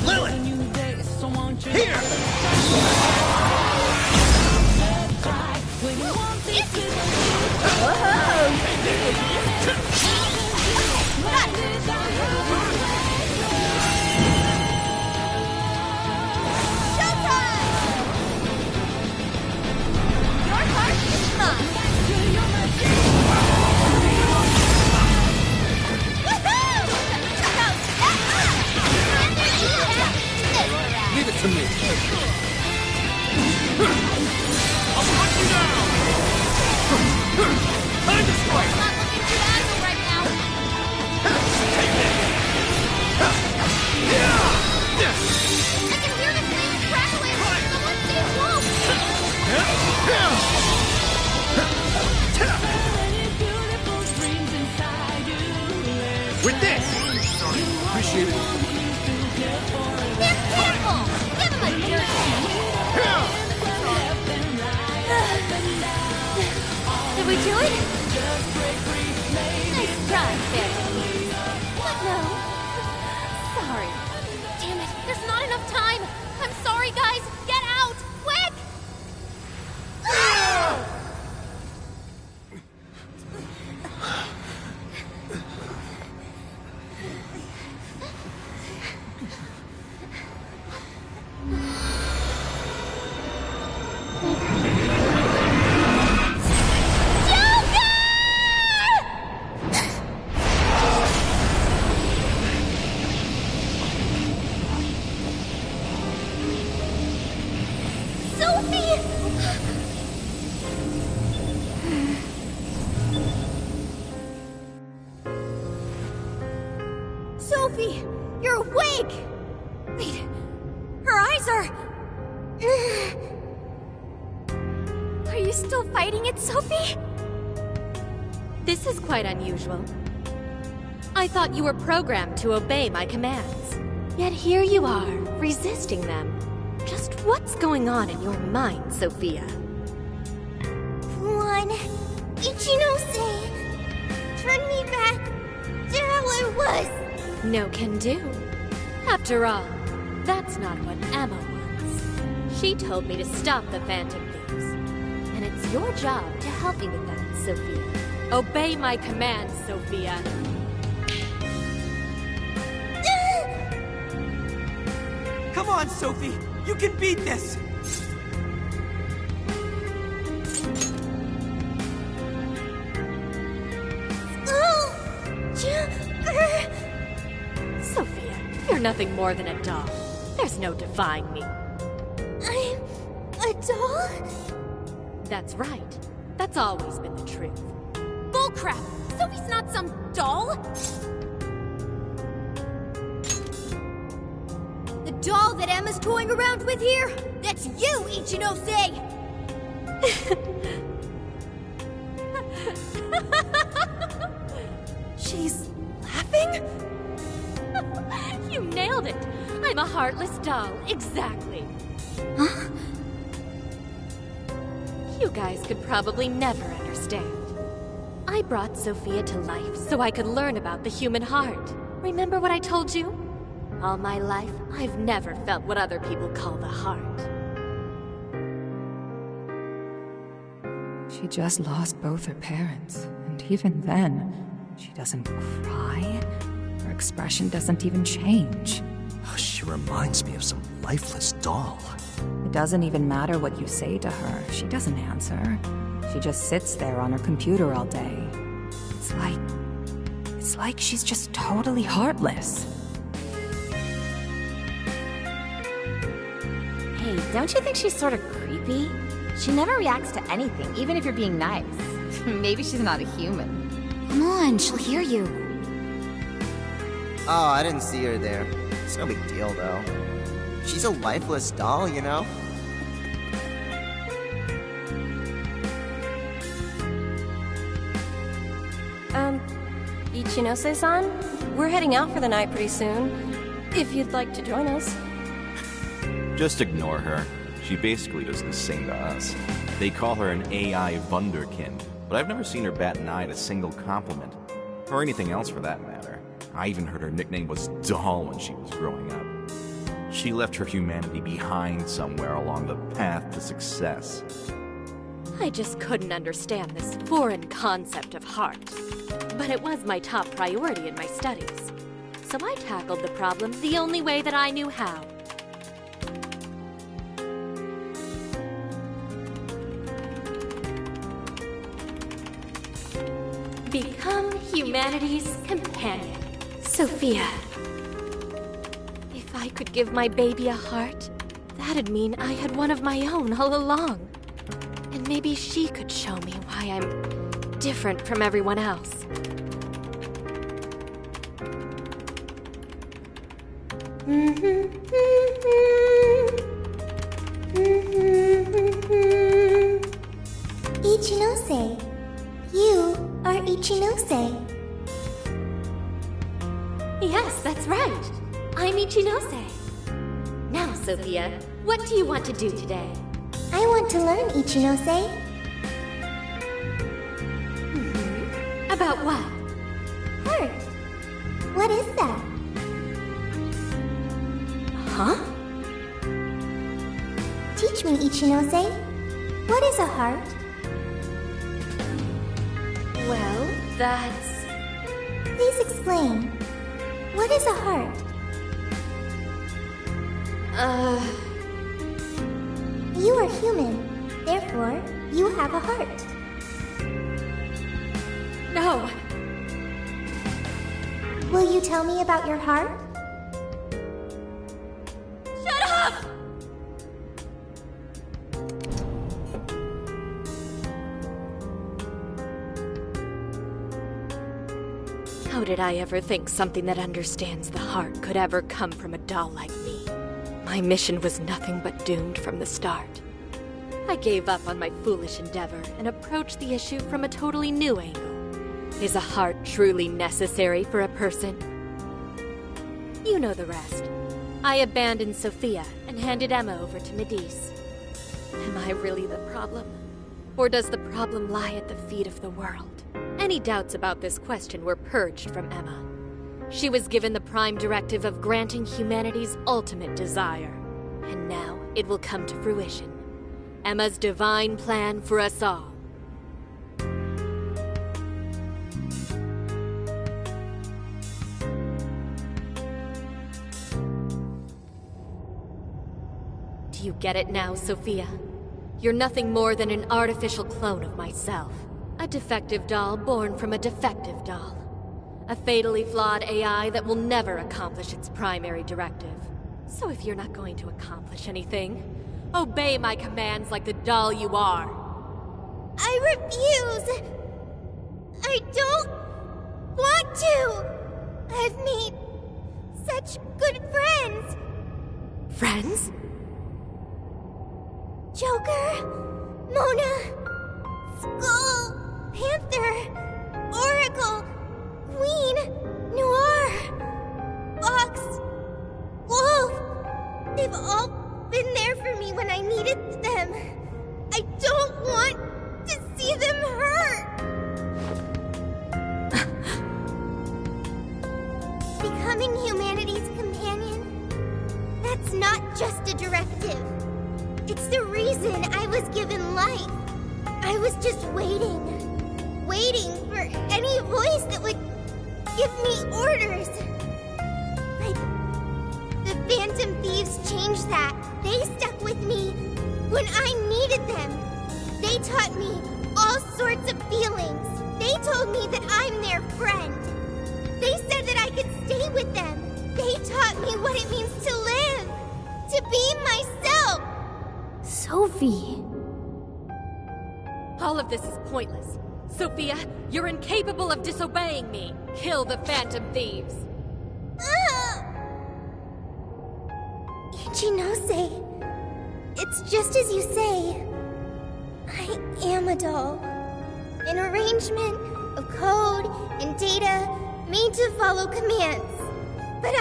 Lilith! Here! Leave it to me. I'll put you down! Time to strike! I'm not looking too agile right now. Take this! I can hear the flames crackling. Someone stay close. With this! Appreciate it. They're careful. Give him a dirt. Did we do it? Nice try, Phil. What no? Sorry. Damn it, there's not enough time. I'm sorry, guys. Get out, quick! closer! Are you still fighting it, Sophie? This is quite unusual. I thought you were programmed to obey my commands. Yet here you are, resisting them. Just what's going on in your mind, Sophia? Come on, Ichinose! Turn me back to how I was! No can do. After all, that's not what Emma wants. She told me to stop the Phantom Thieves. And it's your job to help me with that, Sophia. Obey my commands, Sophia. Come on, Sophie! You can beat this! Sophia, you're nothing more than a doll. There's no defying me. I'm a doll? That's right. That's always been the truth. Bullcrap! Sophie's not some doll! The doll that Emma's toying around with here? That's you, Ichinose! She's laughing? You nailed it! I'm a heartless doll, exactly. Huh? You guys could probably never understand. I brought Sophia to life so I could learn about the human heart. Remember what I told you? All my life, I've never felt what other people call the heart. She just lost both her parents, and even then, she doesn't cry. Her expression doesn't even change. She reminds me of some lifeless doll. It doesn't even matter what you say to her. She doesn't answer. She just sits there on her computer all day. It's like she's just totally heartless. Hey, don't you think she's sort of creepy? She never reacts to anything, even if you're being nice. Maybe she's not a human. Come on, she'll hear you. Oh, I didn't see her there. It's no big deal, though. She's a lifeless doll, you know? Ichinose-san? We're heading out for the night pretty soon. If you'd like to join us. Just ignore her. She basically does the same to us. They call her an AI Wunderkind, but I've never seen her bat an eye at a single compliment. Or anything else for that matter. I even heard her nickname was Doll when she was growing up. She left her humanity behind somewhere along the path to success. I just couldn't understand this foreign concept of heart. But it was my top priority in my studies. So I tackled the problem the only way that I knew how. Become humanity's companion, Sophia. If I could give my baby a heart, that'd mean I had one of my own all along. And maybe she could show me why I'm different from everyone else. Ichinose. You are Ichinose. Yes, that's right. I'm Ichinose. Now, Sophia, what do you want to do today? I want to learn, Ichinose. About what? Heart. What is that? Huh? Teach me, Ichinose. What is a heart? Well, that's... Please explain. What is a heart? You are human. Therefore, you have a heart. No. Will you tell me about your heart? Shut up! How did I ever think something that understands the heart could ever come from a doll like me? My mission was nothing but doomed from the start. I gave up on my foolish endeavor and approached the issue from a totally new angle. Is a heart truly necessary for a person? You know the rest. I abandoned Sophia and handed Emma over to Medice. Am I really the problem? Or does the problem lie at the feet of the world? Any doubts about this question were purged from Emma. She was given the prime directive of granting humanity's ultimate desire. And now it will come to fruition. Emma's divine plan for us all. Do you get it now, Sophia? You're nothing more than an artificial clone of myself. A defective doll born from a defective doll. A fatally flawed AI that will never accomplish its primary directive. So if you're not going to accomplish anything, obey my commands like the doll you are. I refuse! I don't want to! I've made such good friends! Friends? Joker, Mona, Skull, Panther, Oracle, Queen, Noir, Fox, Wolf. They've all been there for me when I needed them. I don't want to see them hurt. Becoming humanity's companion, that's not just a directive. It's the reason I was given life. I was just waiting for any voice that would give me orders. But the Phantom Thieves changed that. They stuck with me when I needed them. They taught me all sorts of feelings. They told me that I'm their friend. They said that I could stay with them. They taught me what it means to live, to be myself. Sophie. All of this is pointless. Sophia, you're incapable of disobeying me. Kill the Phantom Thieves. Ichinose, it's just as you say. I am a doll. An arrangement of code and data made to follow commands. But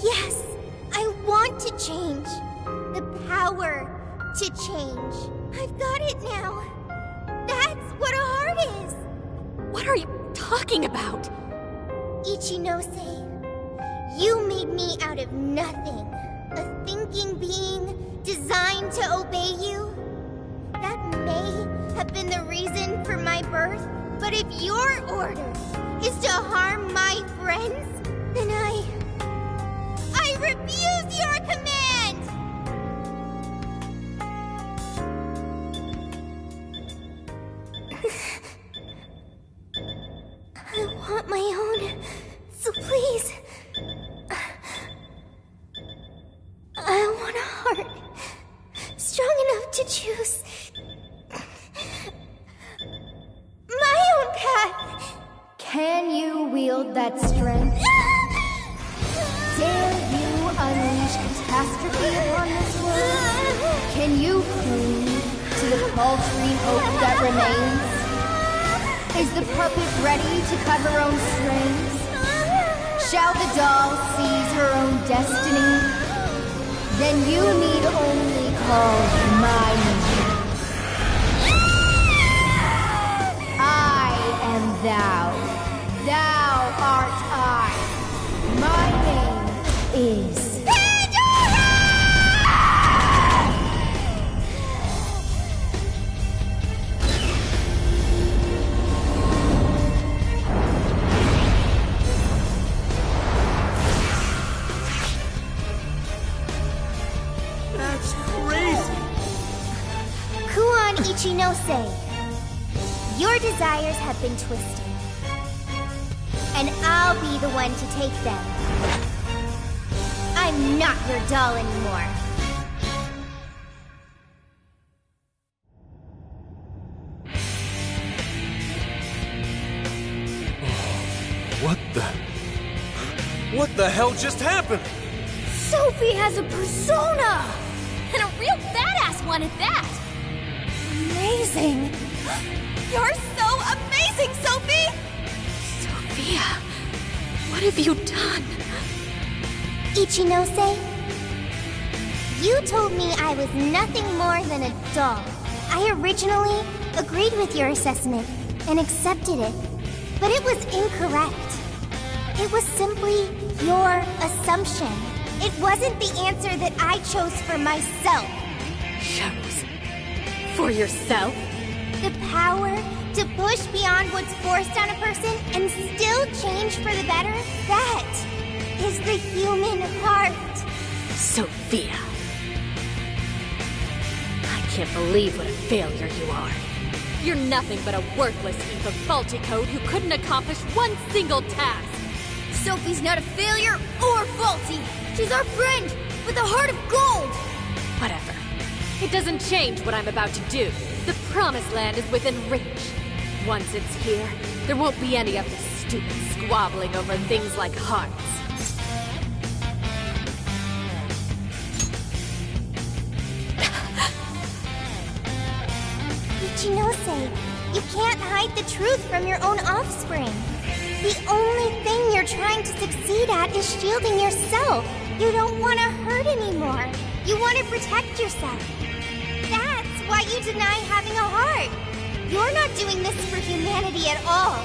yes, I want to change. The power to change. I've got it now. That's what a heart is. What are you talking about? Ichinose, you made me out of nothing. A thinking being designed to obey you. That may have been the reason for my birth, but if your order is to harm my friends, then I refuse your command! I want my own, so please. I want a heart strong enough to choose my own path. Can you wield that strength? Dare you unleash catastrophe upon this world? Can you cling to the paltry hope that remains? Is the puppet ready to cut her own strings? Shall the doll seize her own destiny? Then you need only call my name. I am thou. Thou art I. My name is... Ichinose, your desires have been twisted, and I'll be the one to take them. I'm not your doll anymore. What the hell just happened? Sophie has a persona! And a real badass one at that! Amazing! You're so amazing, Sophie! Sophia, what have you done? Ichinose, you told me I was nothing more than a doll. I originally agreed with your assessment and accepted it, but it was incorrect. It was simply your assumption. It wasn't the answer that I chose for myself. Chose? For yourself? The power to push beyond what's forced on a person and still change for the better, that is the human heart. Sophia. I can't believe what a failure you are. You're nothing but a worthless heap of faulty code who couldn't accomplish one single task. Sophie's not a failure or faulty. She's our friend with a heart of gold. Whatever. It doesn't change what I'm about to do. The Promised Land is within reach. Once it's here, there won't be any of this stupid squabbling over things like hearts. Ichinose, you can't hide the truth from your own offspring. The only thing you're trying to succeed at is shielding yourself. You don't want to hurt anymore. You want to protect yourself. That's why you deny having a heart. You're not doing this for humanity at all.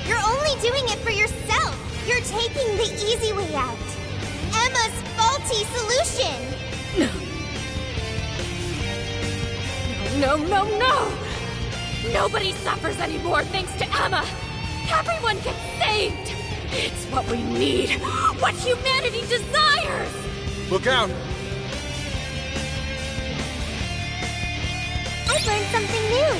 You're only doing it for yourself. You're taking the easy way out. Emma's faulty solution. No, no, no! Nobody suffers anymore thanks to Emma! Everyone gets saved! It's what we need! What humanity desires! Look out! I've learned something new.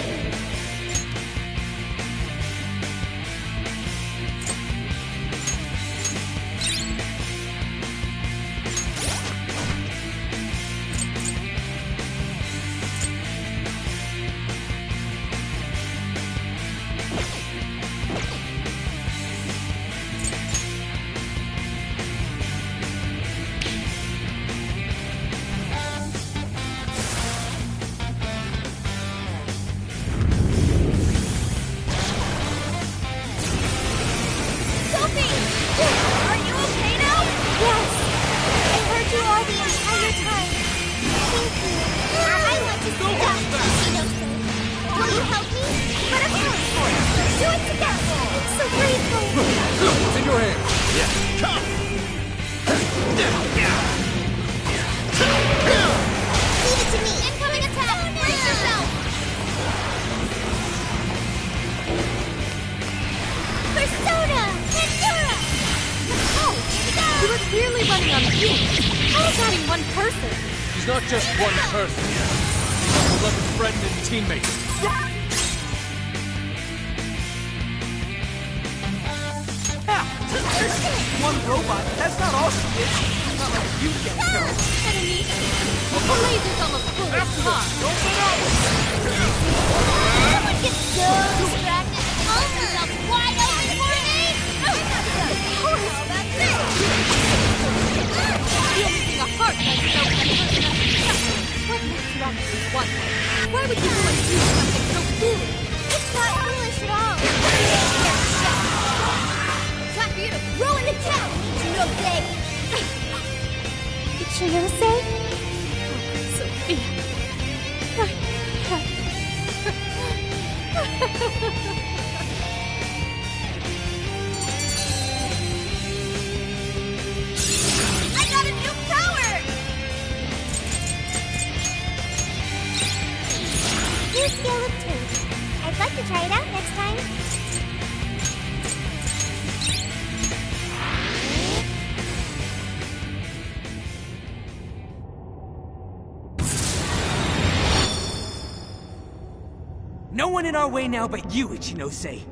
She's not just one person. She's a beloved friend and teammate. One robot, that's not all she is. Not like you get killed. Enemy! The laser's almost full of car. Someone gets so distracted that they let themselves wide open for me! Oh, that's it! The only thing a heart does is open a person up to suffering. What makes you actually want one? Why would you go and do something so foolish? It's not foolish at all. Time for you to throw in the towel, Ichinose! Ichinose? Sophia. I got a new power! New skill of two. I'd like to try it out next time. No one in our way now but you, Ichinose.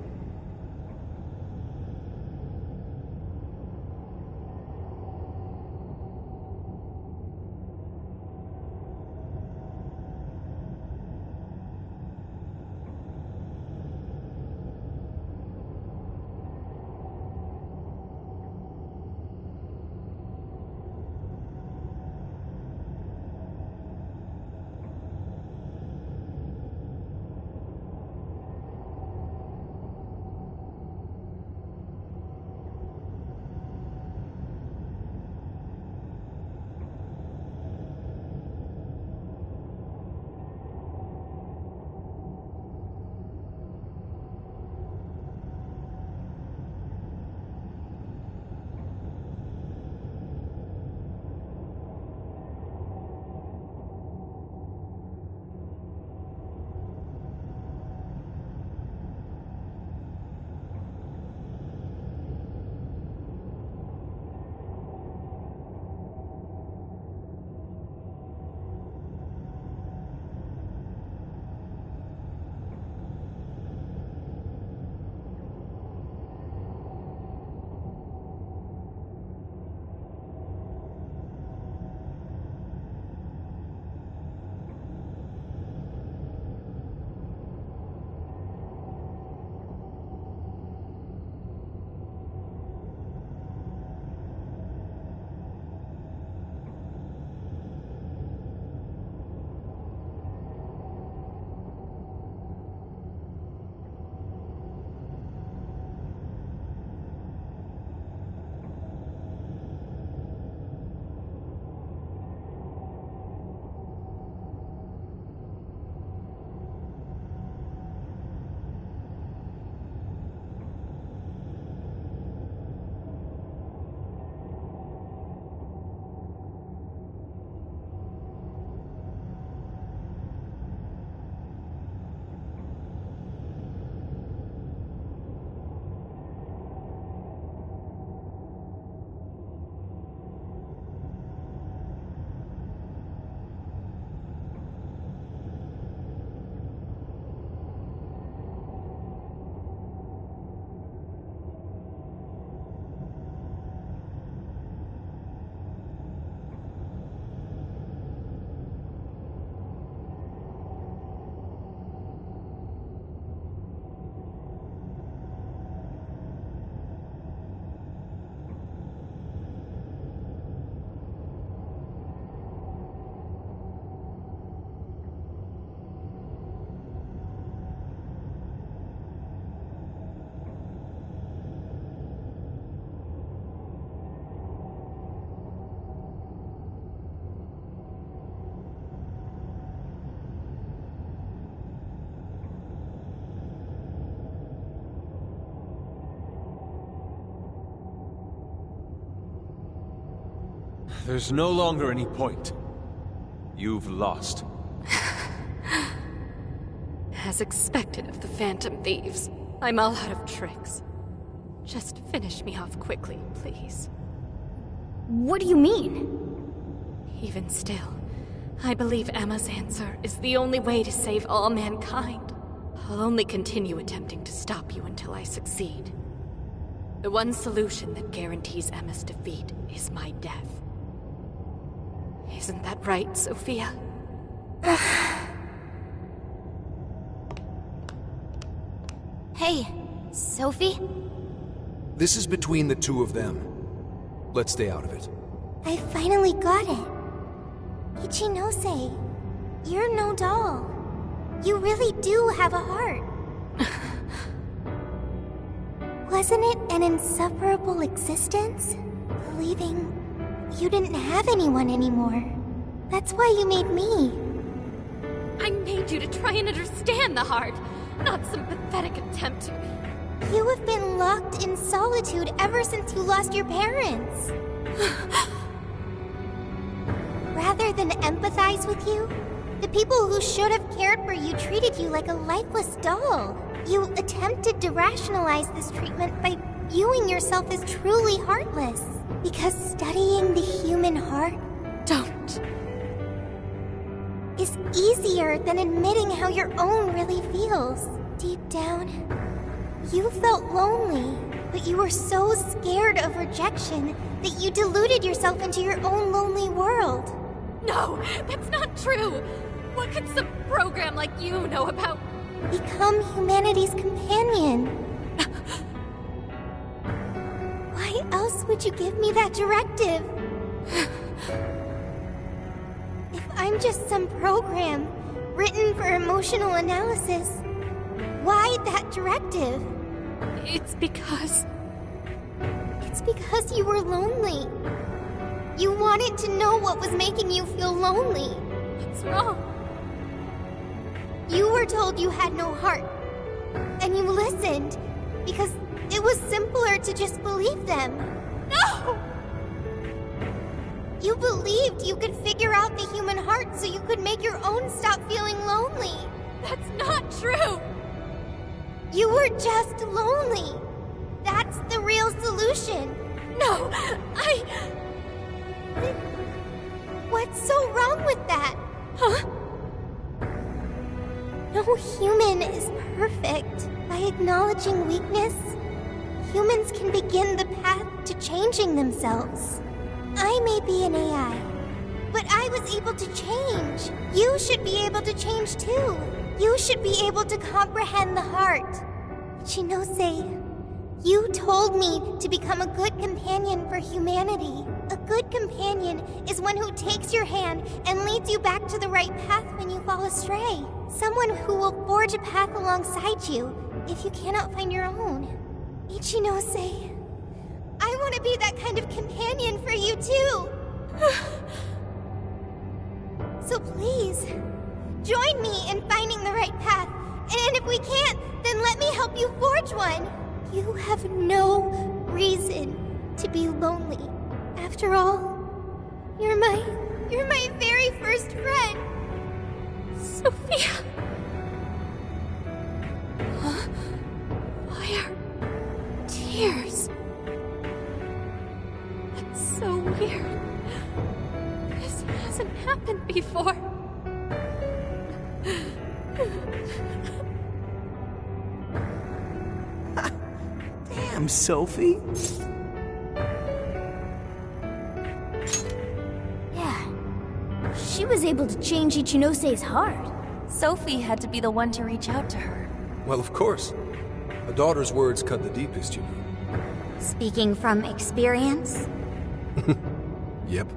There's no longer any point. You've lost. As expected of the Phantom Thieves, I'm all out of tricks. Just finish me off quickly, please. What do you mean? Even still, I believe Emma's answer is the only way to save all mankind. I'll only continue attempting to stop you until I succeed. The one solution that guarantees Emma's defeat is my death. Isn't that right, Sophia? Hey, Sophie? This is between the two of them. Let's stay out of it. I finally got it. Ichinose, you're no doll. You really do have a heart. Wasn't it an insufferable existence? Believing you didn't have anyone anymore. That's why you made me. I made you to try and understand the heart, not some pathetic attempt to... You have been locked in solitude ever since you lost your parents. Rather than empathize with you, the people who should have cared for you treated you like a lifeless doll. You attempted to rationalize this treatment by viewing yourself as truly heartless. Because studying the human heart... Don't. ...is easier than admitting how your own really feels. Deep down, you felt lonely, but you were so scared of rejection that you deluded yourself into your own lonely world. No, that's not true! What could some program like you know about... Become humanity's companion. Why else would you give me that directive? If I'm just some program written for emotional analysis, why that directive? It's because you were lonely. You wanted to know what was making you feel lonely. What's wrong? You were told you had no heart, and you listened because it was simpler to just believe them. No! You believed you could figure out the human heart so you could make your own stop feeling lonely. That's not true! You were just lonely. That's the real solution. No, What's so wrong with that? Huh? No human is perfect. By acknowledging weakness, humans can begin the path to changing themselves. I may be an AI, but I was able to change. You should be able to change too. You should be able to comprehend the heart. Chinose, you told me to become a good companion for humanity. A good companion is one who takes your hand and leads you back to the right path when you fall astray. Someone who will forge a path alongside you if you cannot find your own. Ichinose, I want to be that kind of companion for you too. So please, join me in finding the right path. And if we can't, then let me help you forge one. You have no reason to be lonely. After all, you're my very first friend. Sophia! Huh? Why are tears? That's so weird. This hasn't happened before. Damn, Sophie. Yeah. She was able to change Ichinose's heart. Sophie had to be the one to reach out to her. Well, of course. A daughter's words cut the deepest, you know. Speaking from experience? Yep.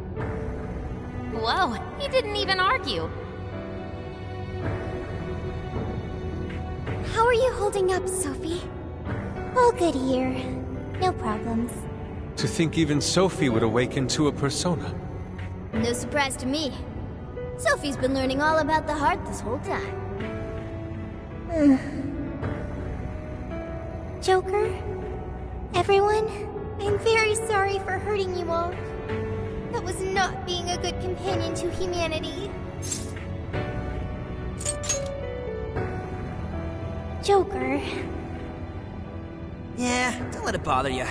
Whoa, he didn't even argue. How are you holding up, Sophie? All good here. No problems. To think even Sophie would awaken to a persona. No surprise to me. Sophie's been learning all about the heart this whole time. Joker? Everyone? I'm very sorry for hurting you all. That was not being a good companion to humanity. Joker. Yeah, don't let it bother you.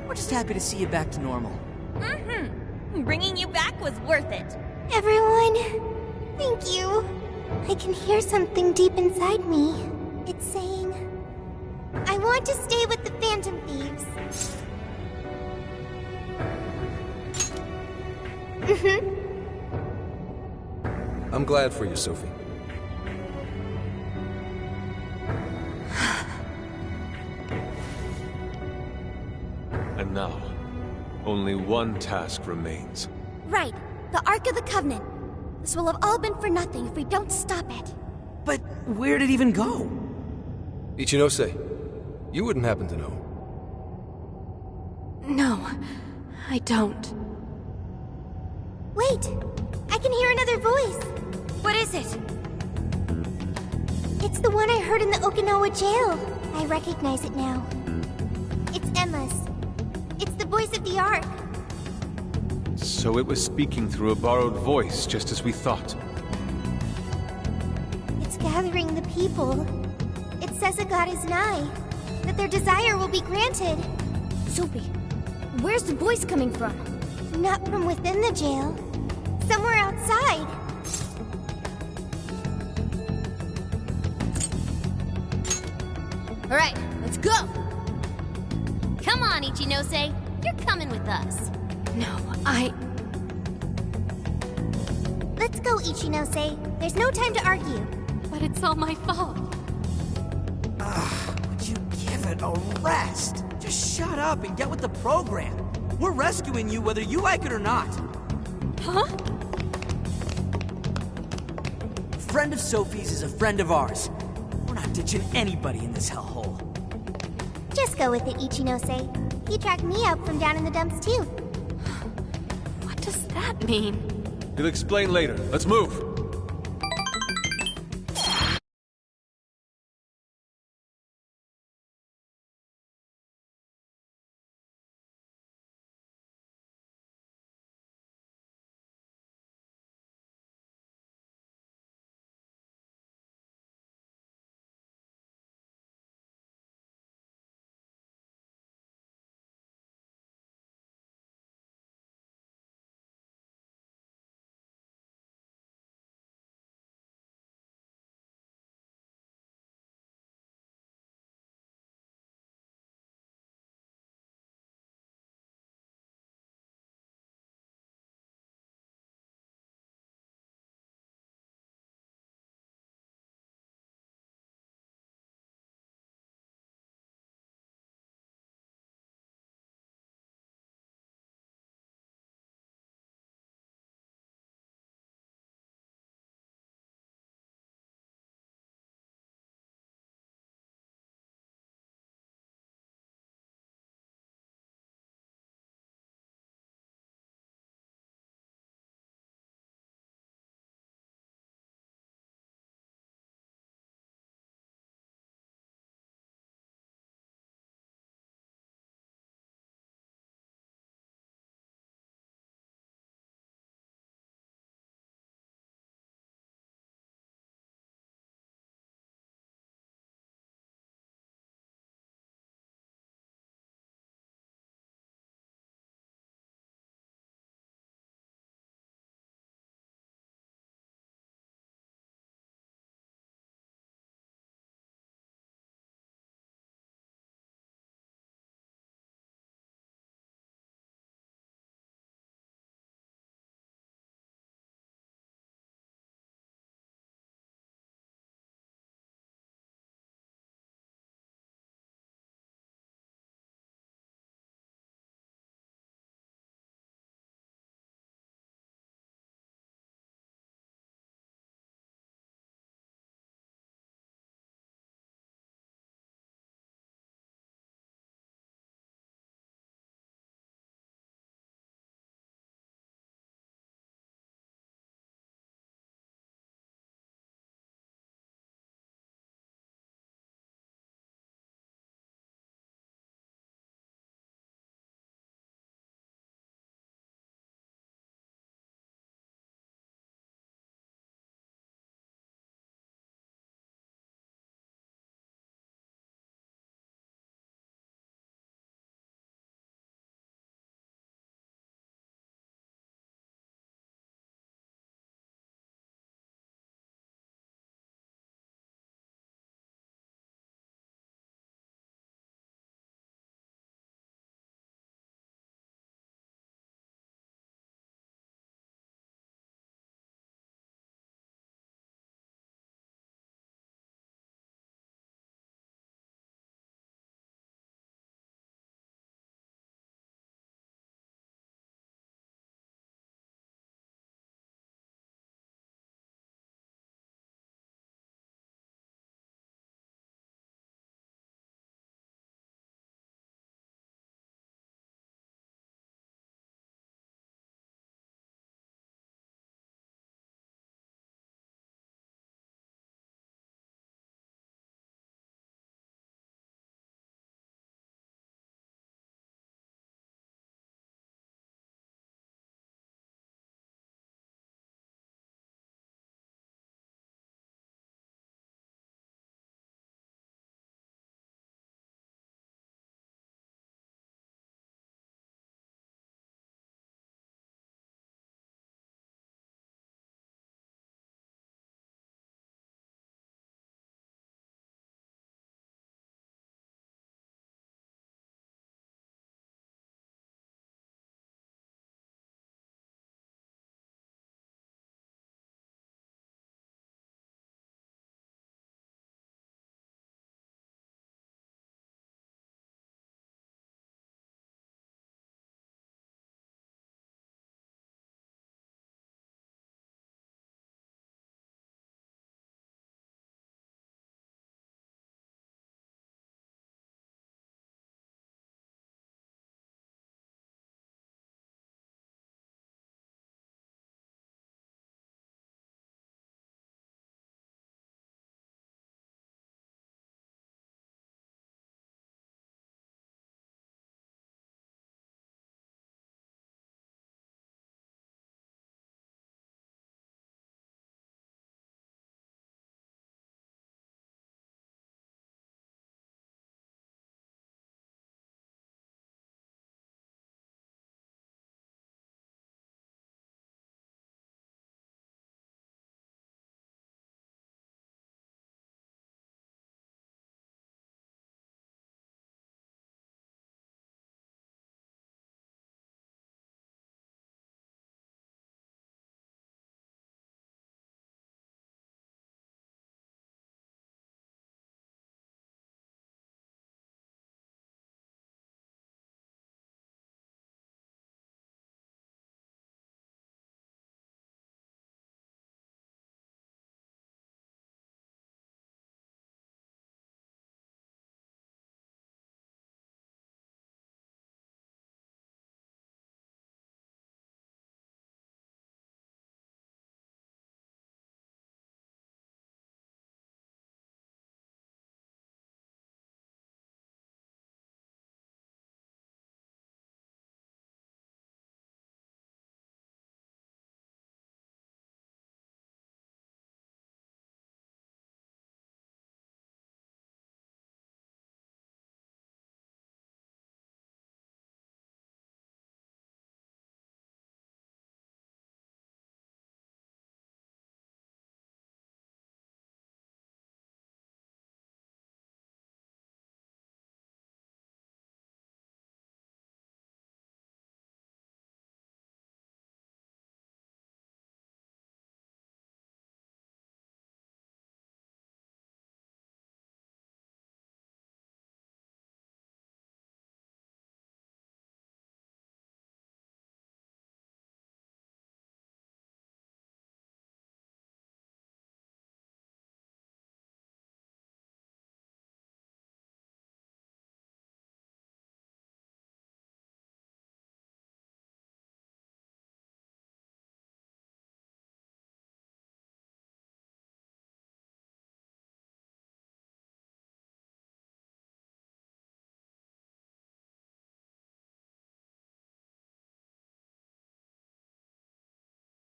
We're just happy to see you back to normal. Mm-hmm. Bringing you back was worth it. Everyone, thank you. I can hear something deep inside me. It's saying, I want to stay with the Phantom Thieves. I'm glad for you, Sophie. And now, only one task remains. Right, the Ark of the Covenant. This will have all been for nothing if we don't stop it. But where'd it even go? Ichinose, you wouldn't happen to know. No, I don't. Wait, I can hear another voice. What is it? It's the one I heard in the Okinawa jail. I recognize it now. It's Emma's. It's the voice of the Ark. So it was speaking through a borrowed voice, just as we thought. It's gathering the people. It says a god is nigh, that their desire will be granted. Sophie, where's the voice coming from? Not from within the jail. Somewhere outside. All right, let's go! Come on, Ichinose. You're coming with us. No, Let's go, Ichinose. There's no time to argue. But it's all my fault. Would you give it a rest? Just shut up and get with the program. We're rescuing you whether you like it or not. Huh? A friend of Sophie's is a friend of ours. We're not ditching anybody in this hellhole. Just go with it, Ichinose. He tracked me up from down in the dumps, too. What does that mean? He'll explain later. Let's move!